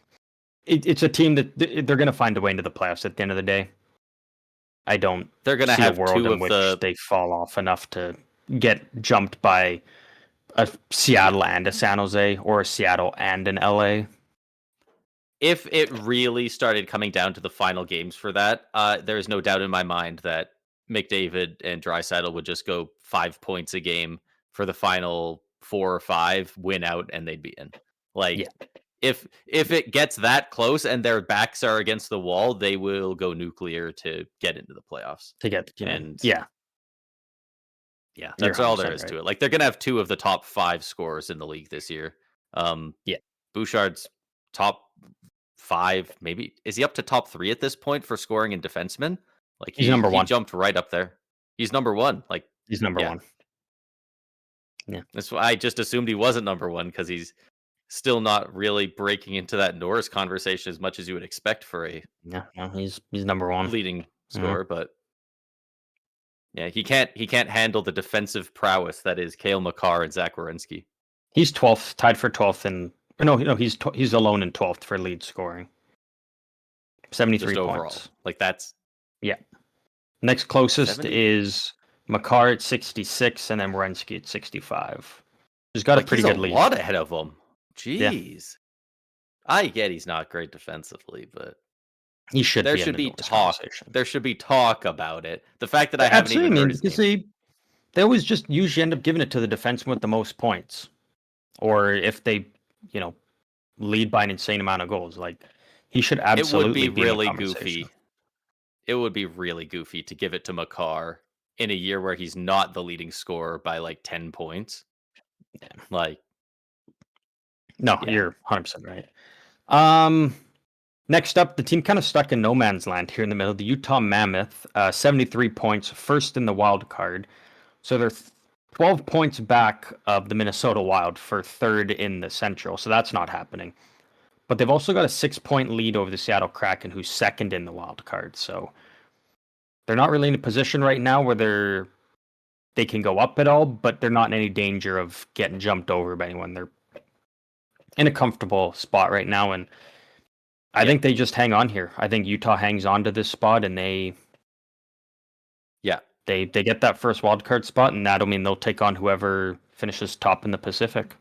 it's a team that they're going to find a way into the playoffs at the end of the day. I don't They're gonna see a have world two in of which the. they fall off enough to get jumped by a Seattle and a San Jose or a Seattle and an LA. If it really started coming down to the final games for that, there is no doubt in my mind that McDavid and Draisaitl would just go 5 points a game for the final 4 or 5, win out, and they'd be in. Yeah. Like, if it gets that close and their backs are against the wall, they will go nuclear to get into the playoffs. To get, And yeah, that's all there is right. to it. Like, they're gonna have 2 of the top 5 scorers in the league this year. Yeah. Bouchard's top 5, maybe. Is he up to top 3 at this point for scoring and defenseman? Like He's number he 1. jumped right up there. He's number 1. Like He's number yeah. 1. Yeah. That's why I just assumed he wasn't number 1 because he's still not really breaking into that Norris conversation as much as you would expect for a Yeah, no, he's number 1. leading scorer. But yeah, he can't handle the defensive prowess that is Cale Makar and Zach Werenski. He's 12th, tied for 12th, and no, he's alone in 12th for lead scoring. 73 Just points. overall. Like that's Next closest 70? is Makar at 66, and then Werenski at 65. He's got a pretty good lead. A lot ahead of him. Jeez. I get he's not great defensively, but He should. there be should in the be Norris talk. conversation. There should be talk about it. The fact that I haven't even heard his name. They always just usually end up giving it to the defenseman with the most points, or if they, lead by an insane amount of goals. Like he should absolutely It would be really in the goofy. It would be really goofy to give it to Makar in a year where he's not the leading scorer by like 10 points. Yeah. Like, no, you're 100% right. Next up, the team kind of stuck in no man's land here in the middle. The Utah Mammoth, 73 points, first in the wild card. So they're 12 points back of the Minnesota Wild for third in the Central. So that's not happening. But they've also got a 6-point lead over the Seattle Kraken, who's second in the wild card. So they're not really in a position right now where they can go up at all, but they're not in any danger of getting jumped over by anyone. They're in a comfortable spot right now, and I think they just hang on here. I think Utah hangs on to this spot, and they get that first wild card spot, and that'll mean they'll take on whoever finishes top in the Pacific.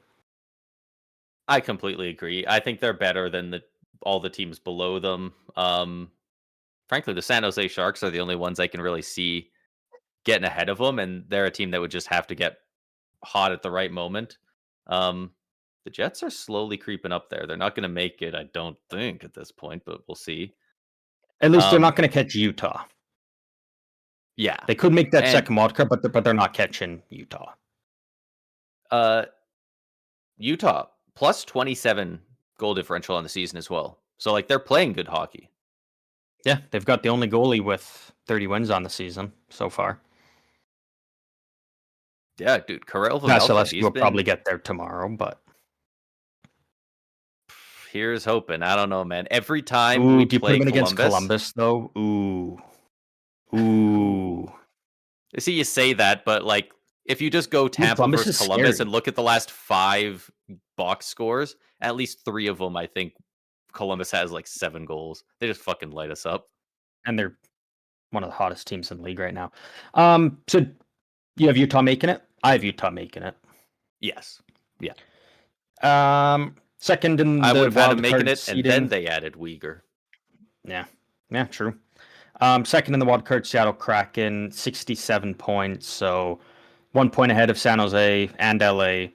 I completely agree. I think they're better than all the teams below them. Frankly, the San Jose Sharks are the only ones I can really see getting ahead of them, and they're a team that would just have to get hot at the right moment. The Jets are slowly creeping up there. They're not going to make it, I don't think, at this point, but we'll see. At least they're not going to catch Utah. Yeah. They could make that second wild card, but they're not catching Utah. Utah, plus 27 goal differential on the season as well. So, like, they're playing good hockey. Yeah, they've got the only goalie with 30 wins on the season so far. Yeah, dude, Karel Vasilevsky will probably get there tomorrow, but here's hoping. I don't know, man. Every time we play against Columbus, though, ooh. See, you say that, but like if you just go Dude, Tampa Columbus versus is Columbus scary, and look at the last 5 box scores, at least 3 of them, I think Columbus has like 7 goals. They just fucking light us up. and they're one of the hottest teams in the league right now. So you have Utah making it. I have Utah making it. Yes. Yeah. Second in I would the have had them wild making card it, and then seeding. they added Uyghur. Yeah, yeah, true. Second in the wild card, Seattle Kraken, 67 points. So 1 point ahead of San Jose and LA,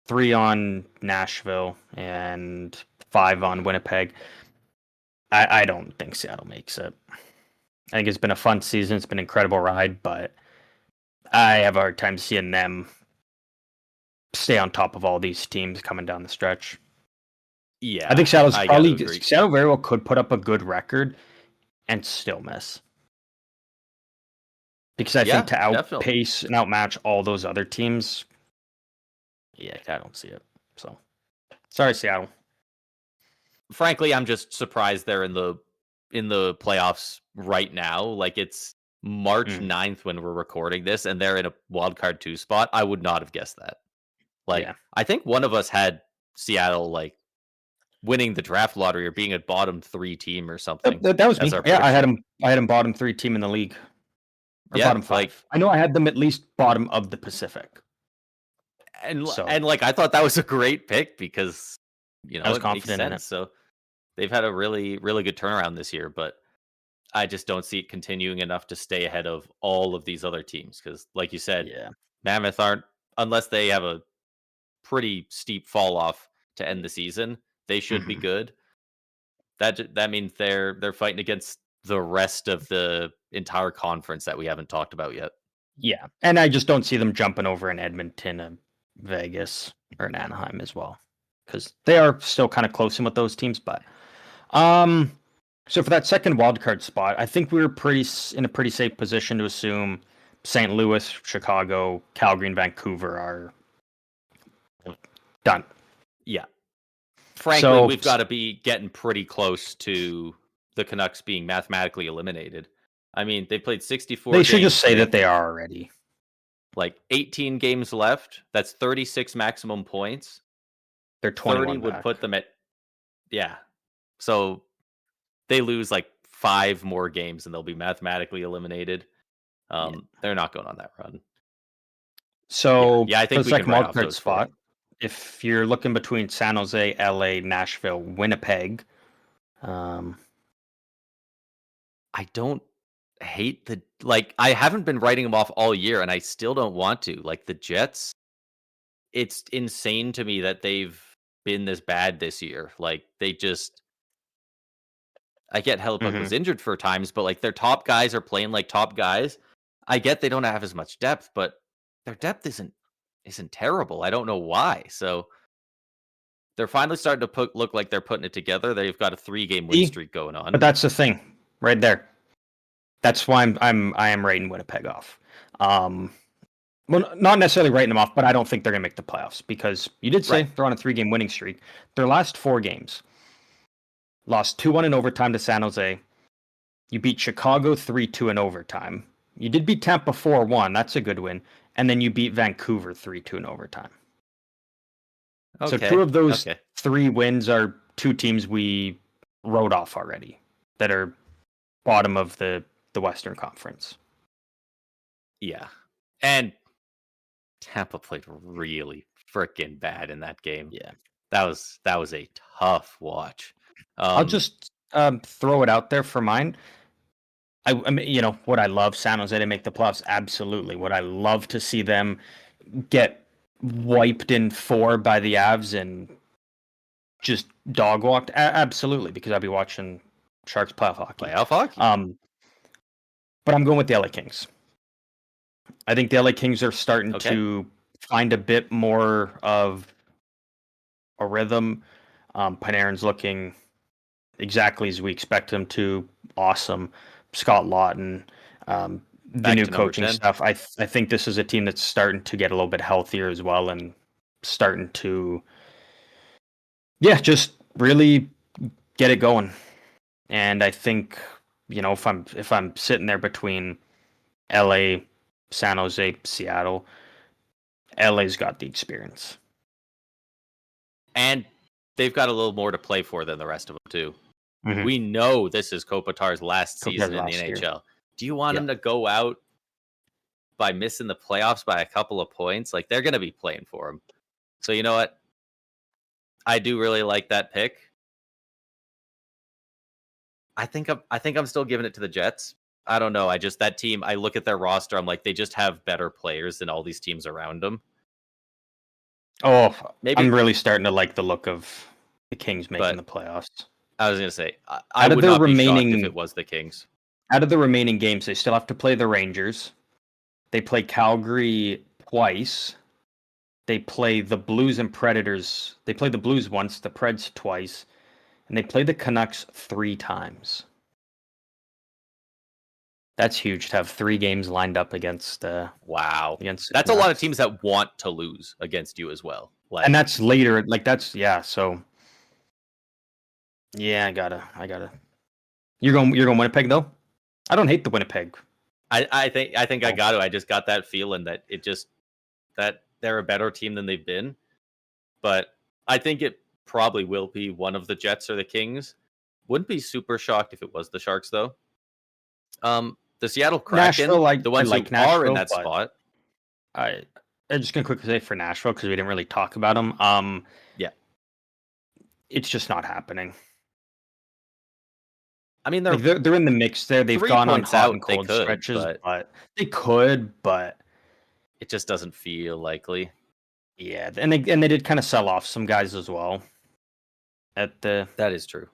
3 on Nashville, and 5 on Winnipeg. I don't think Seattle makes it. I think it's been a fun season. It's been an incredible ride, but I have a hard time seeing them stay on top of all these teams coming down the stretch. I think Yeah, Seattle's I got to probably agree. Seattle very well could put up a good record and still miss. Because I think Yeah, to definitely. outpace and outmatch all those other teams, yeah, I don't see it. So sorry, Seattle. Frankly, I'm just surprised they're in the playoffs right now. Like it's March Mm, 9th when we're recording this, and they're in a wild card 2 spot. I would not have guessed that. Like, yeah, I think one of us had Seattle like winning the draft lottery or being a bottom 3 team or something that was as me. our Yeah, I had prediction. them. I had them bottom 3 team in the league, or Yeah, bottom like 5. I know I had them at least bottom of the Pacific. So and like I thought that was a great pick because I was it makes confident in it. sense. So they've had a really really good turnaround this year, but I just don't see it continuing enough to stay ahead of all of these other teams because like you said, Yeah. Mammoth aren't unless they have a pretty steep fall off to end the season, they should be Hmm. good. That means they're fighting against the rest of the entire conference that we haven't talked about yet. Yeah, and I just don't see them jumping over in Edmonton and Vegas or in Anaheim as well, because they are still kind of close in with those teams. But um, so for that second wild card spot, I think we were in a pretty safe position to assume St. Louis, Chicago, Calgary, and Vancouver are done. Yeah. Frankly, So we've got to be getting pretty close to the Canucks being mathematically eliminated. I mean, they played 64 they should just games. say that They've they are already. like 18 games left. That's 36 maximum points. They're 30 21 would back. put them at yeah. So they lose like 5 more games and they'll be mathematically eliminated. Yeah. They're not going on that run. Yeah. So Yeah, I for think the we can second write wild off card those 4. spot, if you're looking between San Jose, LA, Nashville, Winnipeg, um, I don't hate the like I haven't been writing them off all year and I still don't want to. Like the Jets, it's insane to me that they've been this bad this year. Like they just I get Hellebuyck was mhm. injured for times, but like their top guys are playing like top guys. I get they don't have as much depth, but their depth isn't terrible. I don't know why. So they're finally starting to look like they're putting it together. They've got a 3-game win See, streak going but on. that's the thing, right there. That's why I am rating Winnipeg off. Um, well, not necessarily writing them off, but I don't think they're gonna make the playoffs because you did say Right. they're on a 3-game winning streak. Their last 4 games, lost 2-1 in overtime to San Jose. You beat Chicago 3-2 in overtime. You did beat Tampa 4-1. That's a good win. And then you beat Vancouver 3-2 in overtime. So two Okay. of those Okay. 3 wins are 2 teams we wrote off already that are bottom of the Western Conference. Yeah. And Tampa played really freaking bad in that game. Yeah. That was a tough watch. I'll Um, just throw it out there for mine. I mean, would I love San Jose to make the playoffs? Absolutely. Would I love to see them get wiped in 4 by the Avs and just dog walked? Absolutely, because I'd be watching Sharks playoff hockey. playoff hockey. But I'm going with the LA Kings. I think the LA Kings are starting Okay. to find a bit more of a rhythm. Panarin's looking exactly as we expect him to. Awesome. Scott Lawton, the Back new to number coaching 10. stuff. I think this is a team that's starting to get a little bit healthier as well and starting to, yeah, just really get it going. And I think if I'm sitting there between LA, San Jose, Seattle. LA's got the experience. And they've got a little more to play for than the rest of them, too. Mm-hmm. We know this is Kopitar's last season in the NHL. Year. Do you want him to go out by missing the playoffs by a couple of points? Like, they're going to be playing for him. So, you know what? I do really like that pick. I think I'm still giving it to the Jets. I don't know. That team, I look at their roster, I'm like, they just have better players than all these teams around them. Oh, maybe I'm really starting to like the look of the Kings making the playoffs. I was going to say, I would not be shocked if it was the Kings. Out of the remaining games, they still have to play the Rangers. They play Calgary twice. They play the Blues and Predators. They play the Blues once, the Preds twice. And they play the Canucks 3 times. That's huge to have 3 games lined up against. Wow, against that's a lot of teams that want to lose against you as well. Like, and that's later. Like that's So yeah, I gotta. You're going Winnipeg though. I don't hate the Winnipeg. I think I got to. I just got that feeling that that they're a better team than they've been. But I think it probably will be one of the Jets or the Kings. Wouldn't be super shocked if it was the Sharks though. The Seattle Kraken, the ones who are in that spot. I'm just gonna quickly say for Nashville because we didn't really talk about them. Yeah, it's just not happening. I mean, they're in the mix there. They've gone on hot and cold stretches, but they could, but it just doesn't feel likely. Yeah, and they did kind of sell off some guys as well. That is true.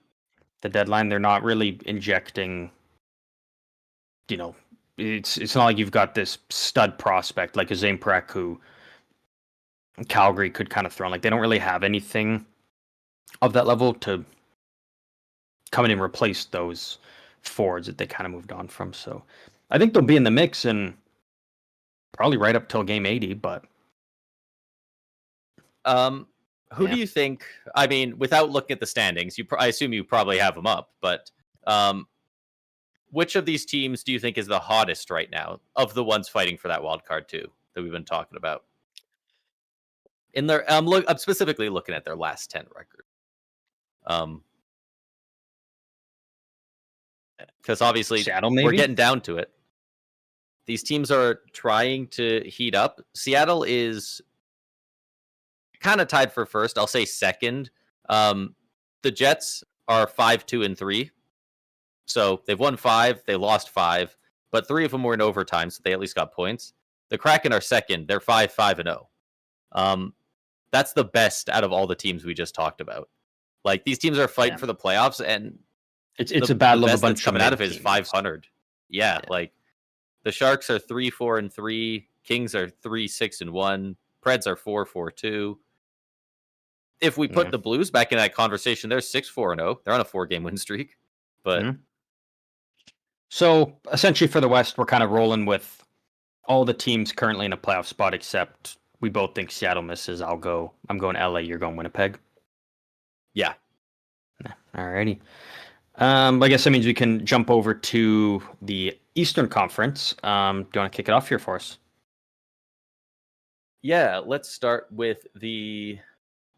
The deadline, they're not really injecting. You know, it's not like you've got this stud prospect like a Zane Prek who Calgary could kind of throw. Like they don't really have anything of that level to come in and replace those forwards that they kind of moved on from. So I think they'll be in the mix and probably right up till game 80. But who do you think? I mean, without looking at the standings, I assume you probably have them up. But which of these teams do you think is the hottest right now of the ones fighting for that wild card too that we've been talking about? In their, I'm specifically looking at their last 10 record. Because obviously Seattle, maybe? We're getting down to it. These teams are trying to heat up. Seattle is kind of tied for first. I'll say second. The Jets are 5-2-3. So they've won 5, they lost 5, but 3 of them were in overtime, so they at least got points. The Kraken are second. They're 5-5-0. That's the best out of all the teams we just talked about. Like these teams are fighting for the playoffs, and it's a battle of a bunch coming out of it is 500. Yeah, like the Sharks are 3-4-3, Kings are 3-6-1, Preds are 4-4-2. If we put the Blues back in that conversation, they're 6-4-0. They're on a 4-game win streak. But so essentially for the West, we're kind of rolling with all the teams currently in a playoff spot, except we both think Seattle misses. I'm going LA. You're going Winnipeg. Yeah. Alrighty. I guess that means we can jump over to the Eastern Conference. Do you want to kick it off here for us? Yeah, let's start with the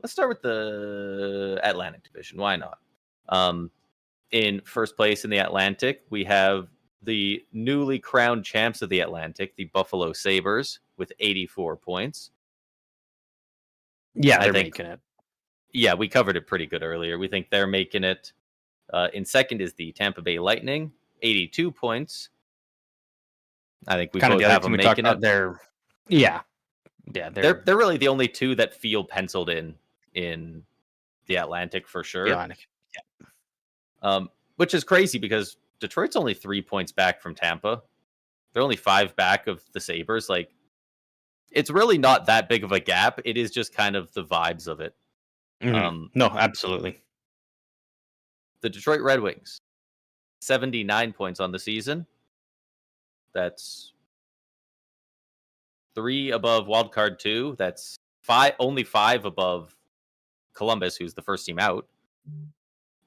Atlantic Division. Why not? In first place in the Atlantic, we have the newly crowned champs of the Atlantic, the Buffalo Sabres, with 84 points. Yeah, they're making it. Yeah, we covered it pretty good earlier. We think they're making it. In second is the Tampa Bay Lightning, 82 points. I think we both have them making it. They're really the only two that feel penciled in the Atlantic for sure. The Atlantic. Yeah. Which is crazy because Detroit's only 3 points back from Tampa. They're only 5 back of the Sabres. Like, it's really not that big of a gap. It is just kind of the vibes of it. No, absolutely. The Detroit Red Wings, 79 points on the season. That's 3 above wildcard 2. That's only 5 above Columbus, who's the first team out.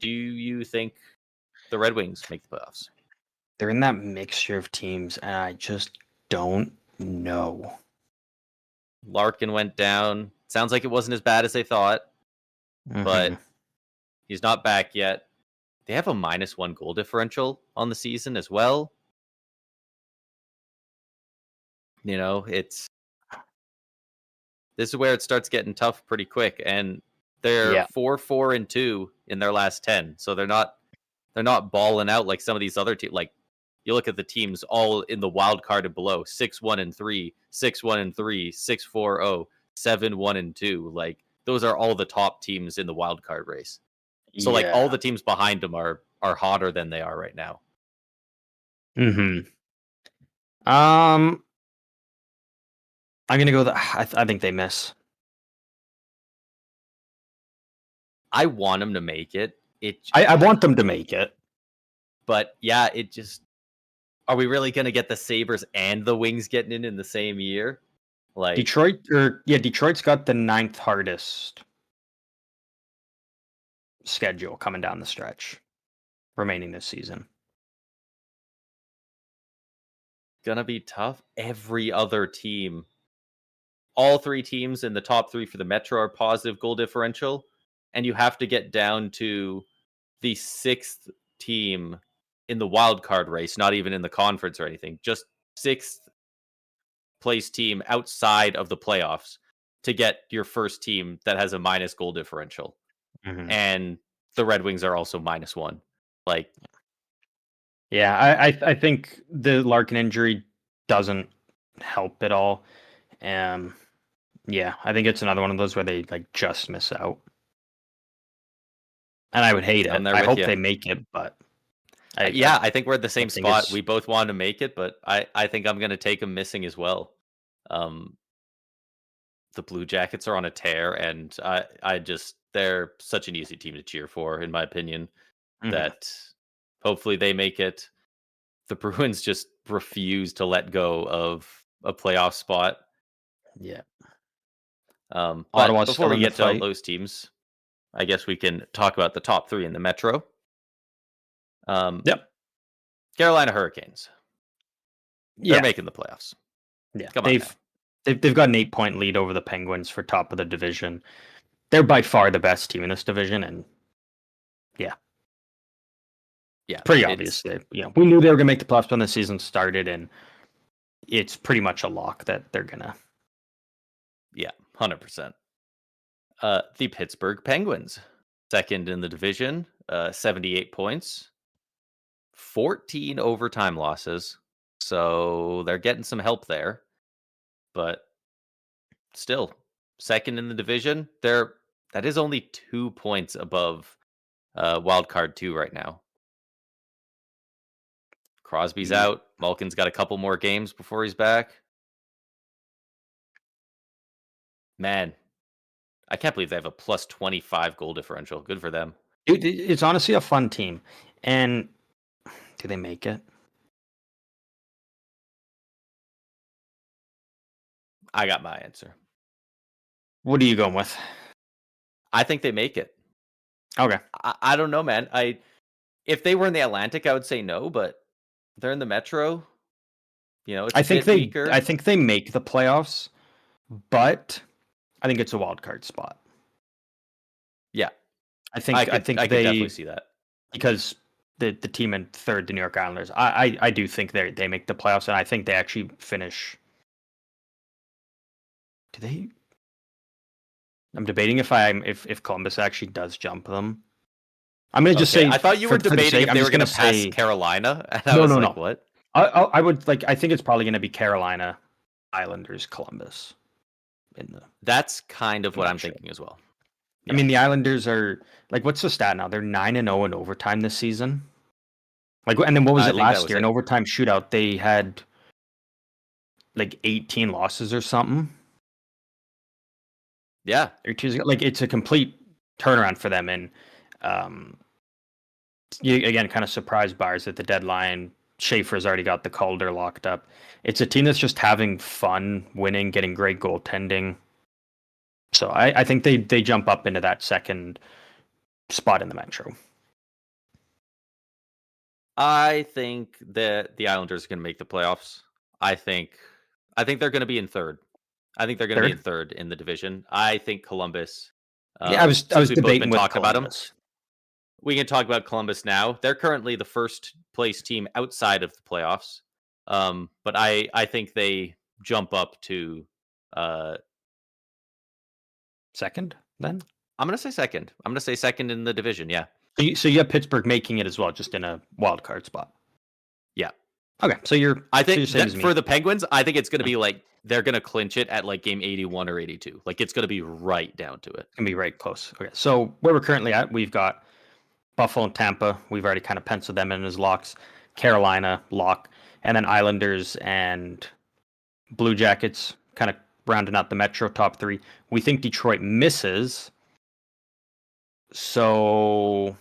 Do you think the Red Wings make the playoffs? They're in that mixture of teams, and I just don't No. Larkin went down. Sounds like it wasn't as bad as they thought, Mm-hmm. but he's not back yet. They have a -1 goal differential on the season as well. It's this is where it starts getting tough pretty quick, and they're Yeah. 4-4-2 in their last 10. So they're not balling out like some of these other teams. Like you look at the teams all in the wild card and below: 6-1-3, 6-1-3, 6-4-0, 7-1-2. Like those are all the top teams in the wild card race. So like all Yeah. the teams behind them are hotter than they are right now. Mm-hmm. I'm gonna go. I think they miss. I want them to make it. I want them to make it. But yeah, it just are we really going to get the Sabres and the Wings getting in the same year? Like Detroit's got the 9th hardest schedule coming down the stretch remaining this season. gonna be tough. Every other team, all three teams in the top 3 for the Metro are positive goal differential, and you have to get down to the 6th team in the wild card race, not even in the conference or anything, just 6th place team outside of the playoffs to get your first team that has a minus goal differential. Mm-hmm. And the Red Wings are also -1. Like, Yeah, I think the Larkin injury doesn't help at all. Yeah, I think it's another one of those where they like just miss out. And I would hate I'm it. there I with hope you. they make it, but I I think we're at the same think spot. it's We both want to make it, but I think I'm going to take them missing as well. Um, the Blue Jackets are on a tear, and they're such an easy team to cheer for, in my opinion. mhm, That hopefully they make it. The Bruins just refuse to let go of a playoff spot. yeah. But Ottawa's before still we in the get to all fight. those teams, I guess we can talk about the top 3 in the Metro. Um, Yep. Carolina Hurricanes. They're Yeah. making the playoffs. Yeah. Come on now. They've got an 8-point lead over the Penguins for top of the division. They're by far the best team in this division, and yeah, Yeah, pretty obvious. it's We knew they were gonna make the playoffs when the season started, and it's pretty much a lock that they're gonna. 100%. The Pittsburgh Penguins, second in the division, 78 points, 14 overtime losses. So they're getting some help there, but still second in the division. That is only 2 points above wild card 2 right now. Crosby's Yeah. out. Malkin's got a couple more games before he's back. Man, I can't believe they have a plus 25 goal differential. Good for them. It's honestly a fun team, and do they make it? I got my answer. What are you going with? I think they make it. Okay. I don't know, man. If they were in the Atlantic, I would say no, but they're in the Metro. It's I a think bit they weaker. I think they make the playoffs, but I think it's a wild card spot. Yeah, I think I could definitely see that. because the team in third, the New York Islanders, I do think they make the playoffs, and I think they actually finish. Do they? I'm debating if Columbus actually does jump them. I'm gonna just Okay, say I thought you were for the debating sake, if I'm they were just going gonna to pass say Carolina, and I no, was no, like, no. what? I would like. I think it's probably gonna be Carolina, Islanders, Columbus in the That's kind of what I'm matchup. thinking as well. I Yeah, mean, the Islanders are like, what's the stat now? They're 9-0 in overtime this season. Like, and then what was I it think that last was year? In it. overtime shootout, they had like 18 losses or something. Yeah, Or two, like it's a complete turnaround for them. And um, again, kind of surprised buyers at the deadline. Schaefer's already got the Calder locked up. It's a team that's just having fun, winning, getting great goaltending. So I think they jump up into that second spot in the Metro. I think that the Islanders are going to make the playoffs. I think I think they're going to be in third. I think they're going to be in Third? third in the division. I think Columbus. Yeah, I Since was we've both debating been with talking about them, Columbus. we can talk about Columbus now. They're currently the first place team outside of the playoffs. But I think they jump up to. Second, then? I'm going to say second. I'm going to say second in the division. Yeah. So you have Pittsburgh making it as well, just in a wild card spot. Yeah. Okay, so you're I so think you're same that as me. for the Penguins, I think it's going to be like they're going to clinch it at like game 81 or 82. Like it's going to be right down to it. It's gonna be right close. Okay, so where we're currently at, we've got Buffalo and Tampa. We've already kind of penciled them in as locks. Carolina lock, and then Islanders and Blue Jackets kind of rounding out the Metro top three. We think Detroit misses. So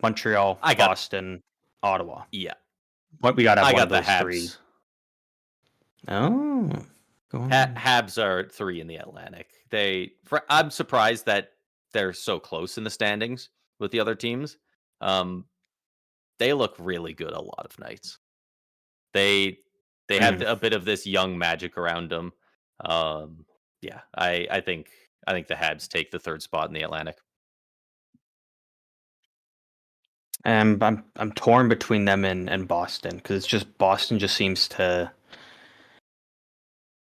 Montreal, Boston, Ottawa. Yeah. What we got at I one got of the those three. Habs. Oh, go on. Habs are 3 in the Atlantic. I'm surprised that they're so close in the standings with the other teams. They look really good a lot of nights. They have a bit of this young magic around them. Yeah, I think the Habs take the third spot in the Atlantic. I'm torn between them and Boston because it's just Boston just seems to.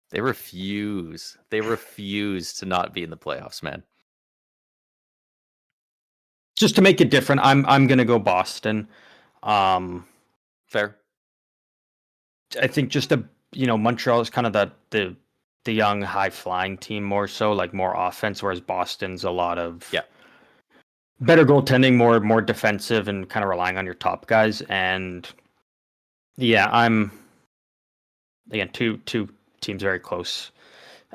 They refuse. They refuse to not be in the playoffs, man. Just to make it different, I'm gonna go Boston. Fair. I think just Montreal is kind of the young high flying team more so, like more offense, whereas Boston's a lot of better goaltending, more defensive, and kind of relying on your top guys. And yeah, I'm again two teams very close.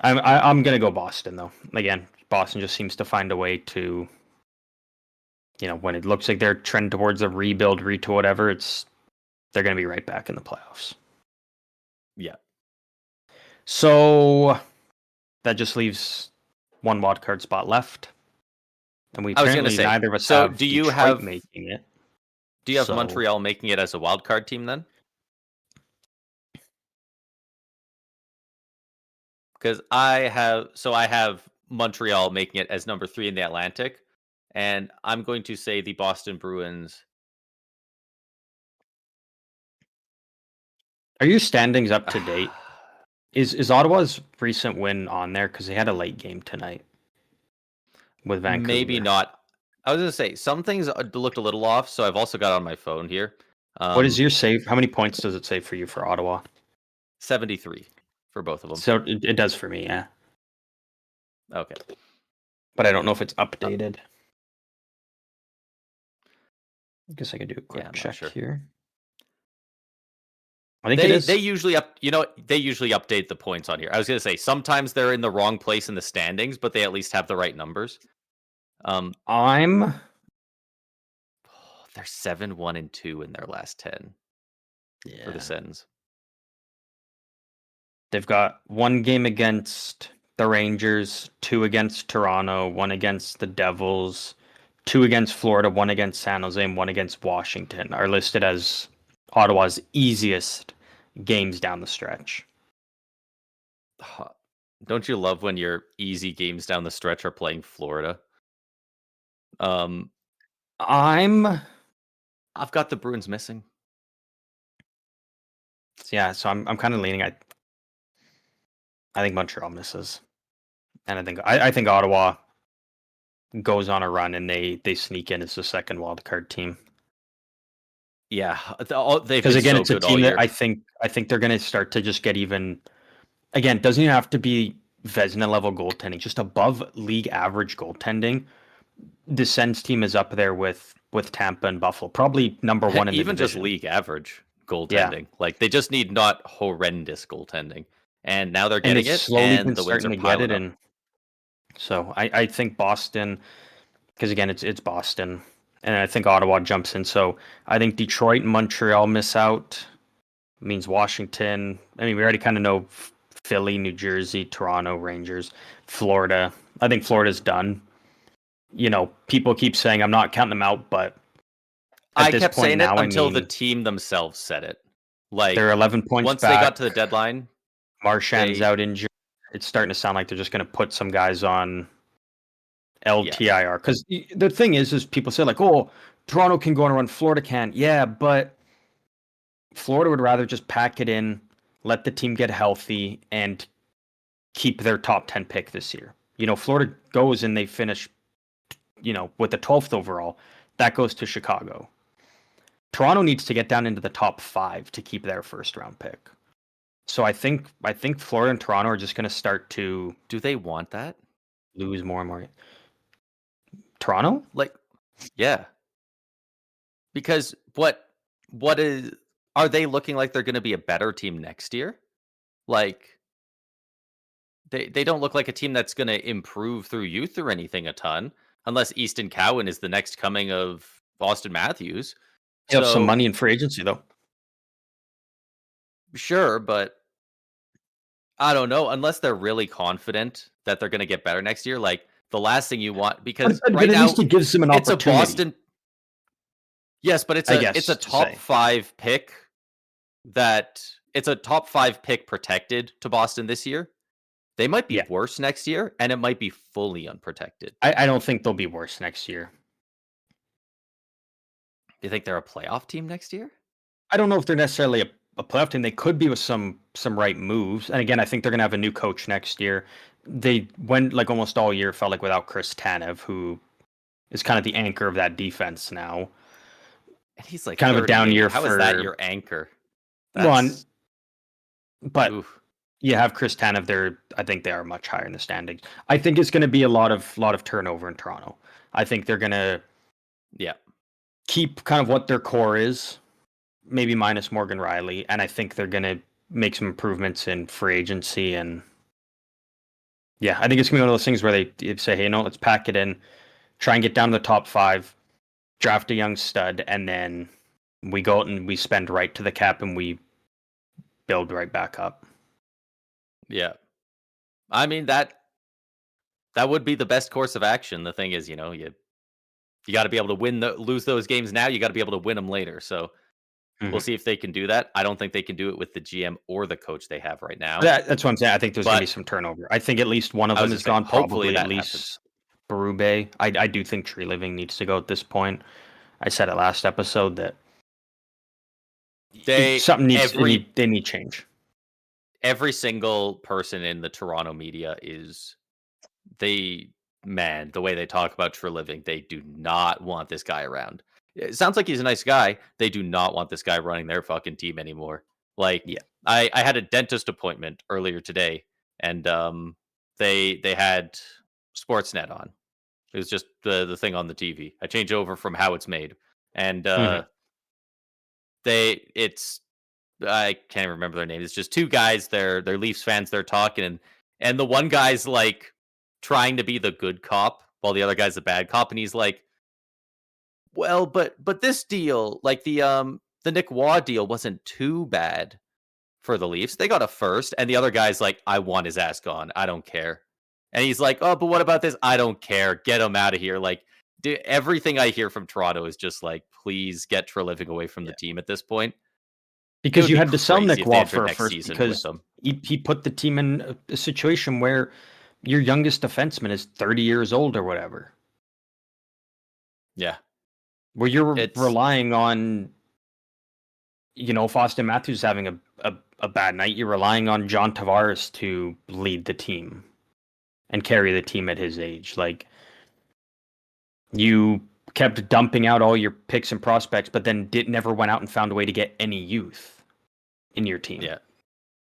I'm gonna go Boston though. Again, Boston just seems to find a way to, when it looks like they're trending towards a rebuild, to whatever, they're gonna be right back in the playoffs. Yeah. So that just leaves one wild card spot left, and we apparently neither of us have Detroit making it. Do you have Montreal making it as a wild card team then? Because I have Montreal making it as number 3 in the Atlantic, and I'm going to say the Boston Bruins. Are your standings up to date? Is Ottawa's recent win on there? Because they had a late game tonight with Vancouver. Maybe not. I was going to say, some things looked a little off, so I've also got on my phone here. What is your save? How many points does it save for you for Ottawa? 73 for both of them. So it does for me, yeah. Okay. But I don't know if it's updated. I guess I could do a quick check here. I think it is. They usually they usually update the points on here. I was going to say sometimes they're in the wrong place in the standings, but they at least have the right numbers. They're 7-1-2 in their last 10 for the Sens. They've got 1 game against the Rangers, 2 against Toronto, 1 against the Devils, 2 against Florida, 1 against San Jose, and 1 against Washington are listed as Ottawa's easiest games down the stretch. Don't you love when your easy games down the stretch are playing Florida? I've got the Bruins missing. Yeah, so I'm kind of leaning. I think Montreal misses, and I think Ottawa goes on a run and they sneak in as the second wild card team. Yeah, because again, it's a team that I think they're going to start to just get even. Again, it doesn't even have to be Vezina level goaltending, just above league average goaltending. The Sens team is up there with Tampa and Buffalo, probably number 1 in the even division. Just league average goaltending. Yeah. Like they just need not horrendous goaltending, and now they're getting it. Slowly and the wins are piling up. And so I think Boston, because again, it's Boston. And I think Ottawa jumps in. So I think Detroit and Montreal miss out. It means Washington. I mean, we already kind of know Philly, New Jersey, Toronto, Rangers, Florida. I think Florida's done. People keep saying I'm not counting them out, but I kept saying it until the team themselves said it. Like They're 11 points once they back. got to the deadline, Marchand's they out injured. It's starting to sound like they're just going to put some guys on LTIR. Because the thing is people say like, oh, Toronto can go on a run, Florida can. Yeah, but Florida would rather just pack it in, let the team get healthy, and keep their top 10 pick this year. Florida goes and they finish, with the 12th overall. That goes to Chicago. Toronto needs to get down into the top 5 to keep their first round pick. So I think Florida and Toronto are just going to start to do they want that? Lose more and more. Toronto? Like, yeah. Because are they looking like they're going to be a better team next year? Like, they don't look like a team that's going to improve through youth or anything a ton, unless Easton Cowan is the next coming of Austin Matthews. You have some money in free agency, though. Sure, but I don't know. Unless they're really confident that they're going to get better next year, like the last thing you want, because right at now least it gives them an it's opportunity. a Boston. Yes, but it's a top 5 pick. It's a top 5 pick protected to Boston this year. They might be worse next year, and it might be fully unprotected. I don't think they'll be worse next year. You think they're a playoff team next year? I don't know if they're necessarily a playoff team. They could be with some right moves. And again, I think they're going to have a new coach next year. They went like almost all year, felt like without Chris Tanev, who is kind of the anchor of that defense now. And he's like kind of a down year. How is that your anchor? One, but oof. You have Chris Tanev there. I think they are much higher in the standings. I think it's going to be a lot of turnover in Toronto. I think they're going to keep kind of what their core is, maybe minus Morgan Riley, and I think they're going to make some improvements in free agency. And I think it's going to be one of those things where they say, hey, let's pack it in, try and get down to the top 5, draft a young stud, and then we go out and we spend right to the cap and we build right back up. Yeah. I mean, that would be the best course of action. The thing is, you got to be able to lose those games now. You got to be able to win them later. So we'll see if they can do that. I don't think they can do it with the GM or the coach they have right now. That's what I'm saying. I think there's going to be some turnover. I think at least one of them is gone. Probably at least Berube. I do think Tree Living needs to go at this point. I said it last episode that they need change. Every single person in the Toronto media the way they talk about True Living, they do not want this guy around. It sounds like he's a nice guy. They do not want this guy running their fucking team anymore. Like, I had a dentist appointment earlier today, and they had Sportsnet on. It was just the thing on the TV. I changed over from How It's Made, and I can't remember their names. It's just two guys. They're Leafs fans. They're talking, and the one guy's like trying to be the good cop while the other guy's the bad cop, and he's like, "Well, but this deal, like the Nick Waugh deal, wasn't too bad for the Leafs. They got a first." And the other guy's like, "I want his ass gone. I don't care." And he's like, "Oh, but what about this? I don't care. Get him out of here." Like, everything I hear from Toronto is just like, please get Treliving away from the team at this point. Because you had to sell Nick Waugh for a first because he put the team in a situation where your youngest defenseman is 30 years old or whatever. Yeah. Where you're relying on, if Austin Matthews is having a bad night, you're relying on John Tavares to lead the team and carry the team at his age. Like, you kept dumping out all your picks and prospects, but then never went out and found a way to get any youth in your team. Yeah.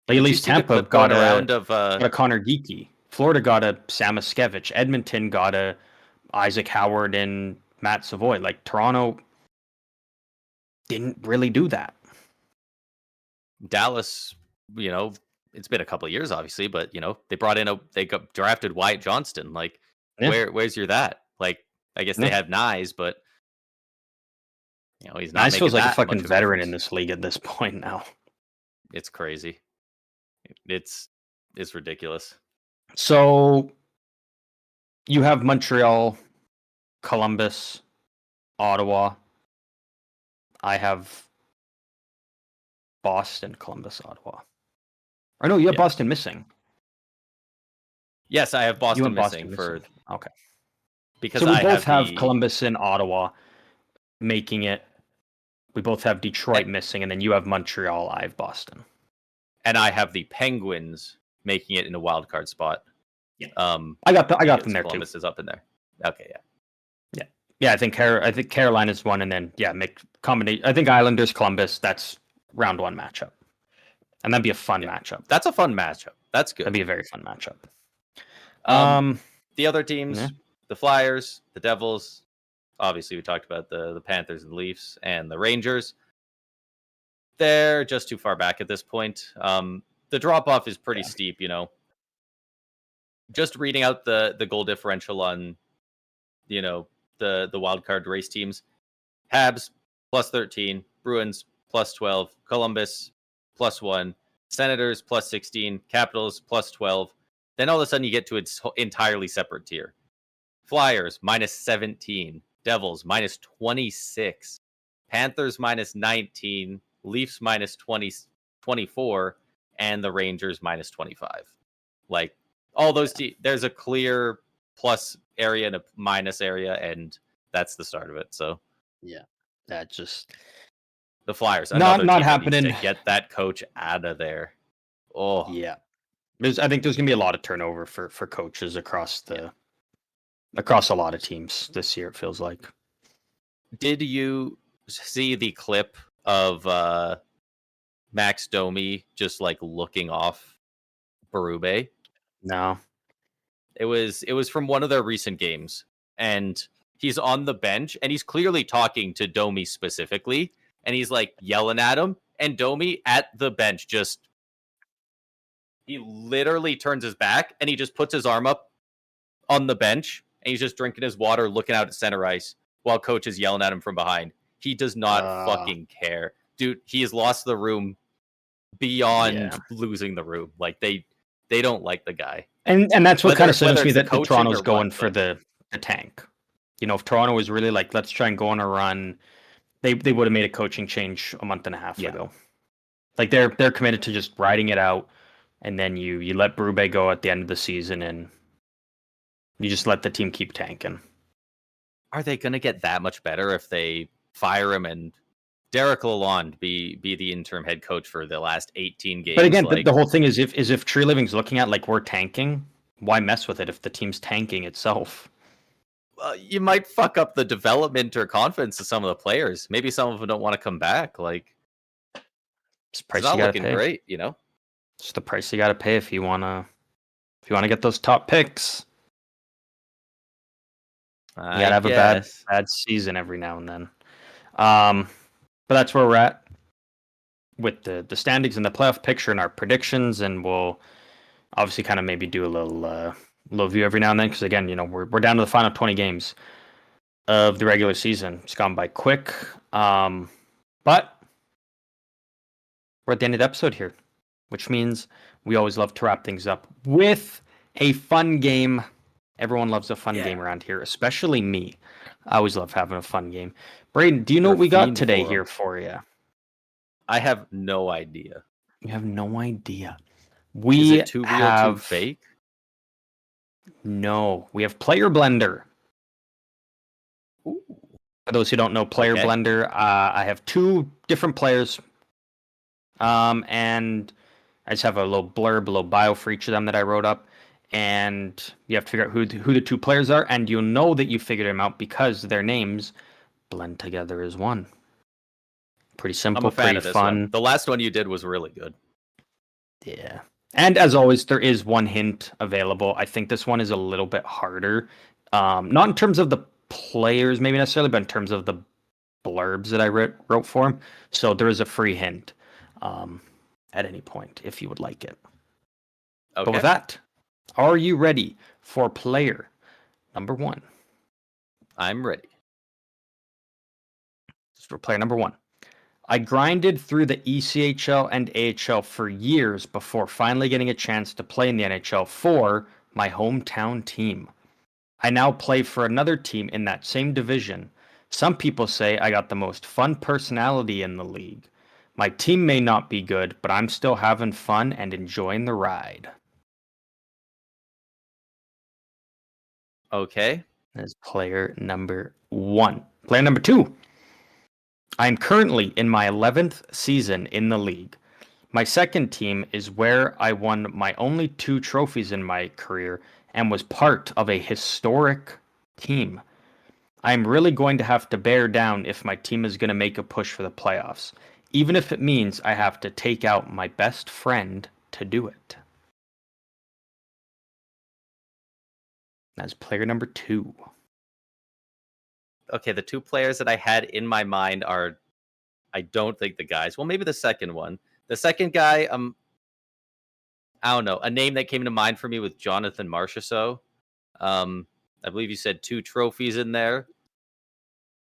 Like, at least Tampa got a Connor Geekie. Florida got a Samaskevich. Edmonton got a Isaac Howard and Matt Savoy. Like, Toronto didn't really do that. Dallas, it's been a couple of years, obviously, but they brought in they got drafted Wyatt Johnston. Like, where's your that? Like, I guess they have Nyes, but he's not. Nyes feels like a fucking veteran in this league at this point now. It's crazy. It's ridiculous. So you have Montreal, Columbus, Ottawa. I have Boston, Columbus, Ottawa. Or no, you have Boston missing. Yes, I have You Boston have missing Boston for missing. Okay. because So we I both have the Columbus and Ottawa making it. We both have Detroit missing, and then you have Montreal. I have Boston. and I have the Penguins making it in a wild card spot. Yeah. I got them there Columbus too. is up in there. Okay, Yeah, I think Carolina's one, and then make combination. I think Islanders, Columbus. That's round one matchup, and that'd be a fun matchup. That's a fun matchup. That's good. That'd be a very fun matchup. The other teams, the Flyers, the Devils. Obviously, we talked about the Panthers and the Leafs and the Rangers. They're just too far back at this point. The drop off is pretty steep, Just reading out the goal differential on, the wild card race teams: Habs +13, Bruins +12, Columbus +1, Senators +16, Capitals +12. Then all of a sudden you get to its entirely separate tier: Flyers -17, Devils -26, Panthers -19, Leafs -20, 24, and the Rangers -25. Like all those there's a clear plus area and a minus area, and that's the start of it. So that just the Flyers, not team happening. That needs to get that coach out of there. Oh yeah. I think there's gonna be a lot of turnover for coaches across a lot of teams this year. It feels like. Did you see the clip of Max Domi just like looking off Berube? No. It was from one of their recent games, and he's on the bench, and he's clearly talking to Domi specifically, and he's like yelling at him, and Domi at the bench he literally turns his back, and he just puts his arm up on the bench, and he's just drinking his water, looking out at center ice, while coach is yelling at him from behind. He does not fucking care. Dude, he has lost the room beyond losing the room. Like, they don't like the guy. And that's what kind of says me that Toronto's going for the tank. If Toronto was really like, let's try and go on a run, they would have made a coaching change a month and a half ago. Like, they're committed to just riding it out, and then you let Berube go at the end of the season, and you just let the team keep tanking. Are they going to get that much better if they fire him and Derek Lalonde be the interim head coach for the last 18 games? But again, the whole thing is if Tree Living's looking at like we're tanking, why mess with it if the team's tanking itself? You might fuck up the development or confidence of some of the players. Maybe some of them don't want to come back. Like, it's price not you looking pay. Great, It's the price you got to pay if you wanna get those top picks. You gotta have a bad season every now and then. But that's where we're at with the standings and the playoff picture and our predictions, and we'll obviously kind of maybe do a little view every now and then, because again, we're down to the final 20 games of the regular season. It's gone by quick, but we're at the end of the episode here, which means we always love to wrap things up with a fun game. Everyone loves a fun game around here, especially me. I always love having a fun game. Braden, do you know what we got today here for you? I have no idea. You have no idea. Is it too real, too fake? No, we have Player Blender. Ooh. For those who don't know, Player Blender, I have two different players, and I just have a little blurb, a little bio for each of them that I wrote up. And you have to figure out who the two players are, and you'll know that you figured them out because their names blend together as one. Pretty simple, I'm a fan pretty of this fun. one. The last one you did was really good. Yeah. And as always, there is one hint available. I think this one is a little bit harder. Not in terms of the players, maybe necessarily, but in terms of the blurbs that I wrote for him. So there is a free hint at any point if you would like it. Okay. But with that, are you ready for player number one? I'm ready. Just for player number one. I grinded through the ECHL and AHL for years before finally getting a chance to play in the NHL for my hometown team. I now play for another team in that same division. Some people say I got the most fun personality in the league. My team may not be good, but I'm still having fun and enjoying the ride. Okay. That's player number 1. Player number 2. I'm currently in my 11th season in the league. My second team is where I won my only 2 trophies in my career and was part of a historic team. I'm really going to have to bear down if my team is going to make a push for the playoffs, even if it means I have to take out my best friend to do it. That's player number 2. Okay, the 2 players that I had in my mind are, I don't think the guys. Well, maybe the second one. The second guy, I don't know. A name that came to mind for me was Jonathan Marchessault. I believe you said 2 trophies in there.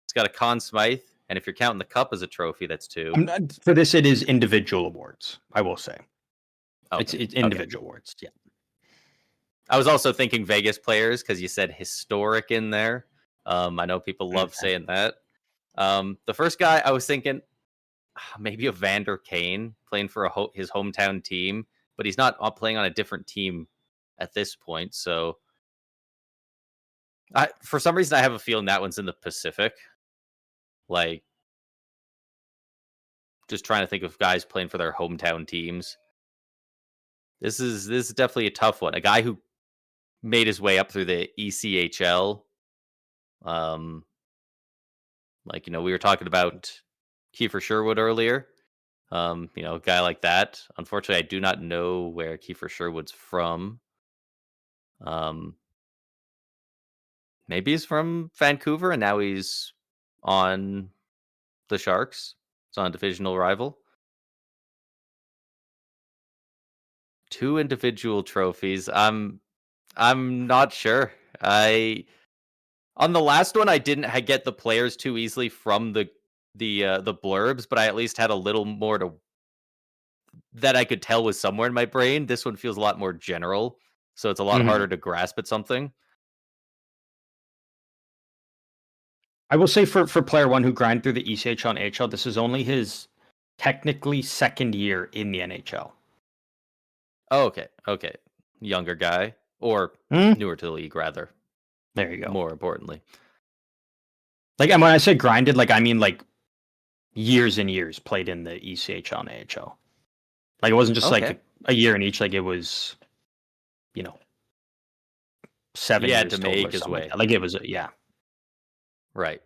It's got a Conn Smythe, and if you're counting the cup as a trophy, that's 2. For this, it is individual awards, I will say. Okay. It's individual awards, yeah. I was also thinking Vegas players because you said historic in there. I know people love saying that. The first guy I was thinking maybe a Vander Kane playing for his hometown team, but he's not playing on a different team at this point. So, for some reason, I have a feeling that one's in the Pacific. Like, just trying to think of guys playing for their hometown teams. This is definitely a tough one. A guy who made his way up through the ECHL. We were talking about Kiefer Sherwood earlier. A guy like that. Unfortunately, I do not know where Kiefer Sherwood's from. Maybe he's from Vancouver and now he's on the Sharks. It's on a divisional rival. 2 individual trophies. I'm not sure. On the last one, I didn't get the players too easily from the blurbs, but I at least had a little more to that I could tell was somewhere in my brain. This one feels a lot more general, so it's a lot harder to grasp at something. I will say for player 1 who grinded through the ECHL and AHL, this is only his technically second year in the NHL. Oh, okay. Younger guy or newer to the league, rather. There you go. More importantly, and when I say grinded, I mean years and years played in the ECHL and AHL. It wasn't just a year in each. It was, 7 years to total make or his something way. like that. It was, yeah. Right.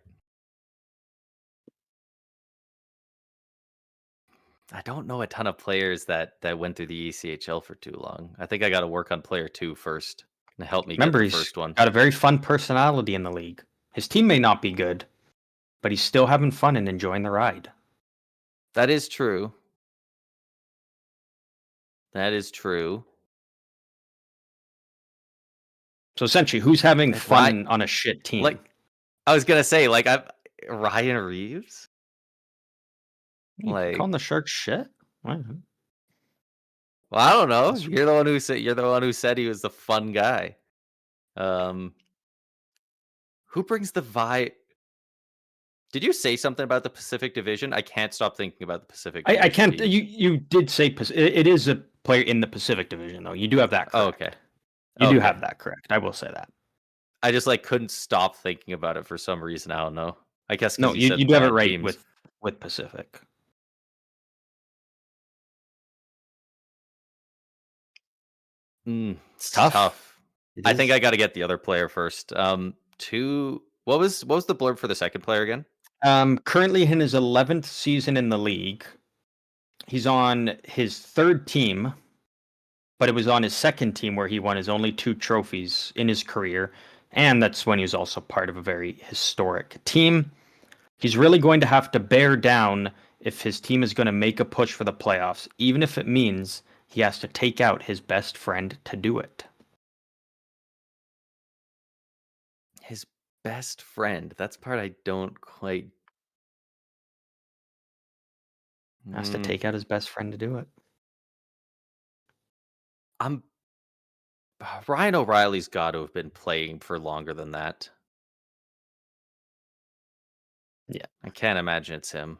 I don't know a ton of players that went through the ECHL for too long. I think I got to work on player 2 first to help me Remember, get the he's first one. got a very fun personality in the league. His team may not be good, but he's still having fun and enjoying the ride. That is true. That is true. So essentially, who's having fun on a shit team? I was gonna say, Ryan Reeves. You calling the Sharks shit? Well, I don't know. You're the one who said he was the fun guy. Who brings the vibe? Did you say something about the Pacific Division? I can't stop thinking about the Pacific Division. I can't. You did say it is a player in the Pacific Division, though. You do have that correct. Okay. You do have that correct. I will say that. I just couldn't stop thinking about it for some reason. I don't know. I guess no, you do have it right with Pacific. It's tough. I think I got to get the other player first. What was the blurb for the second player again? Currently in his 11th season in the league. He's on his third team, but it was on his second team where he won his only 2 trophies in his career, and that's when he was also part of a very historic team. He's really going to have to bear down if his team is going to make a push for the playoffs, even if it means he has to take out his best friend to do it. His best friend. That's part I don't quite. Has to take out his best friend to do it. Ryan O'Reilly's got to have been playing for longer than that. Yeah. I can't imagine it's him.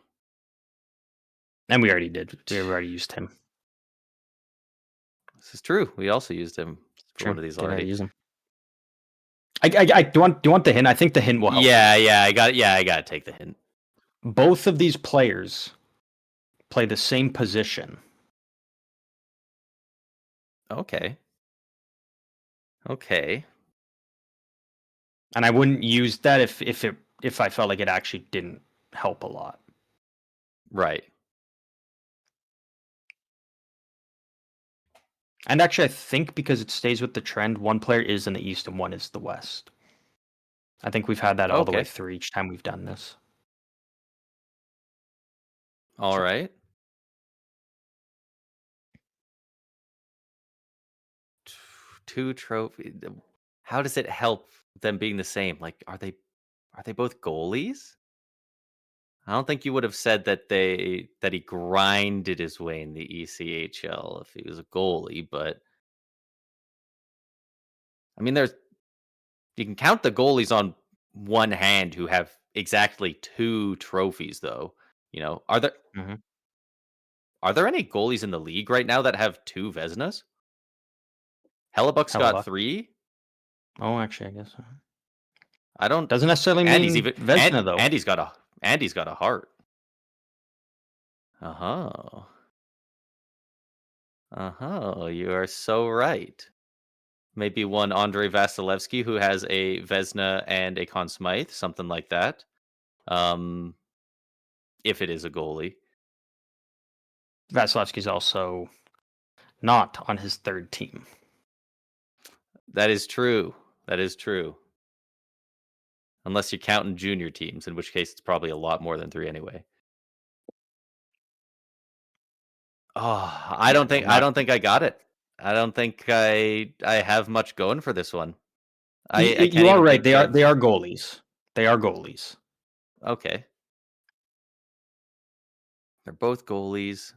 And we already did. We already used him. This is true. We also used him for True. one of these Did I already. use him? Do you want the hint? I think the hint will help. Yeah, I got to take the hint. Both of these players play the same position. Okay. And I wouldn't use that if I felt like it actually didn't help a lot. Right. And actually, I think because it stays with the trend, one player is in the East and one is the West. I think we've had that all the way through each time we've done this. All right. Two trophy. How does it help them being the same? Like, are they both goalies? I don't think you would have said that he grinded his way in the ECHL if he was a goalie, but I mean, you can count the goalies on one hand who have exactly 2 trophies, though. You know, Mm-hmm. are there any goalies in the league right now that have 2 Vezinas? Hellebuck's got 3. Oh, actually, I guess so. I don't. Doesn't necessarily mean Vezina, though. Andy's got a heart. You are so right. Maybe one Andrei Vasilevsky who has a Vezina and a Conn Smythe, something like that. If it is a goalie. Vasilevsky's also not on his third team. That is true. Unless you're counting junior teams, in which case it's probably a lot more than 3 anyway. Oh, I don't think I got it. I don't think I have much going for this one. I can't you are even right. think They are goalies. They are goalies. Okay. They're both goalies.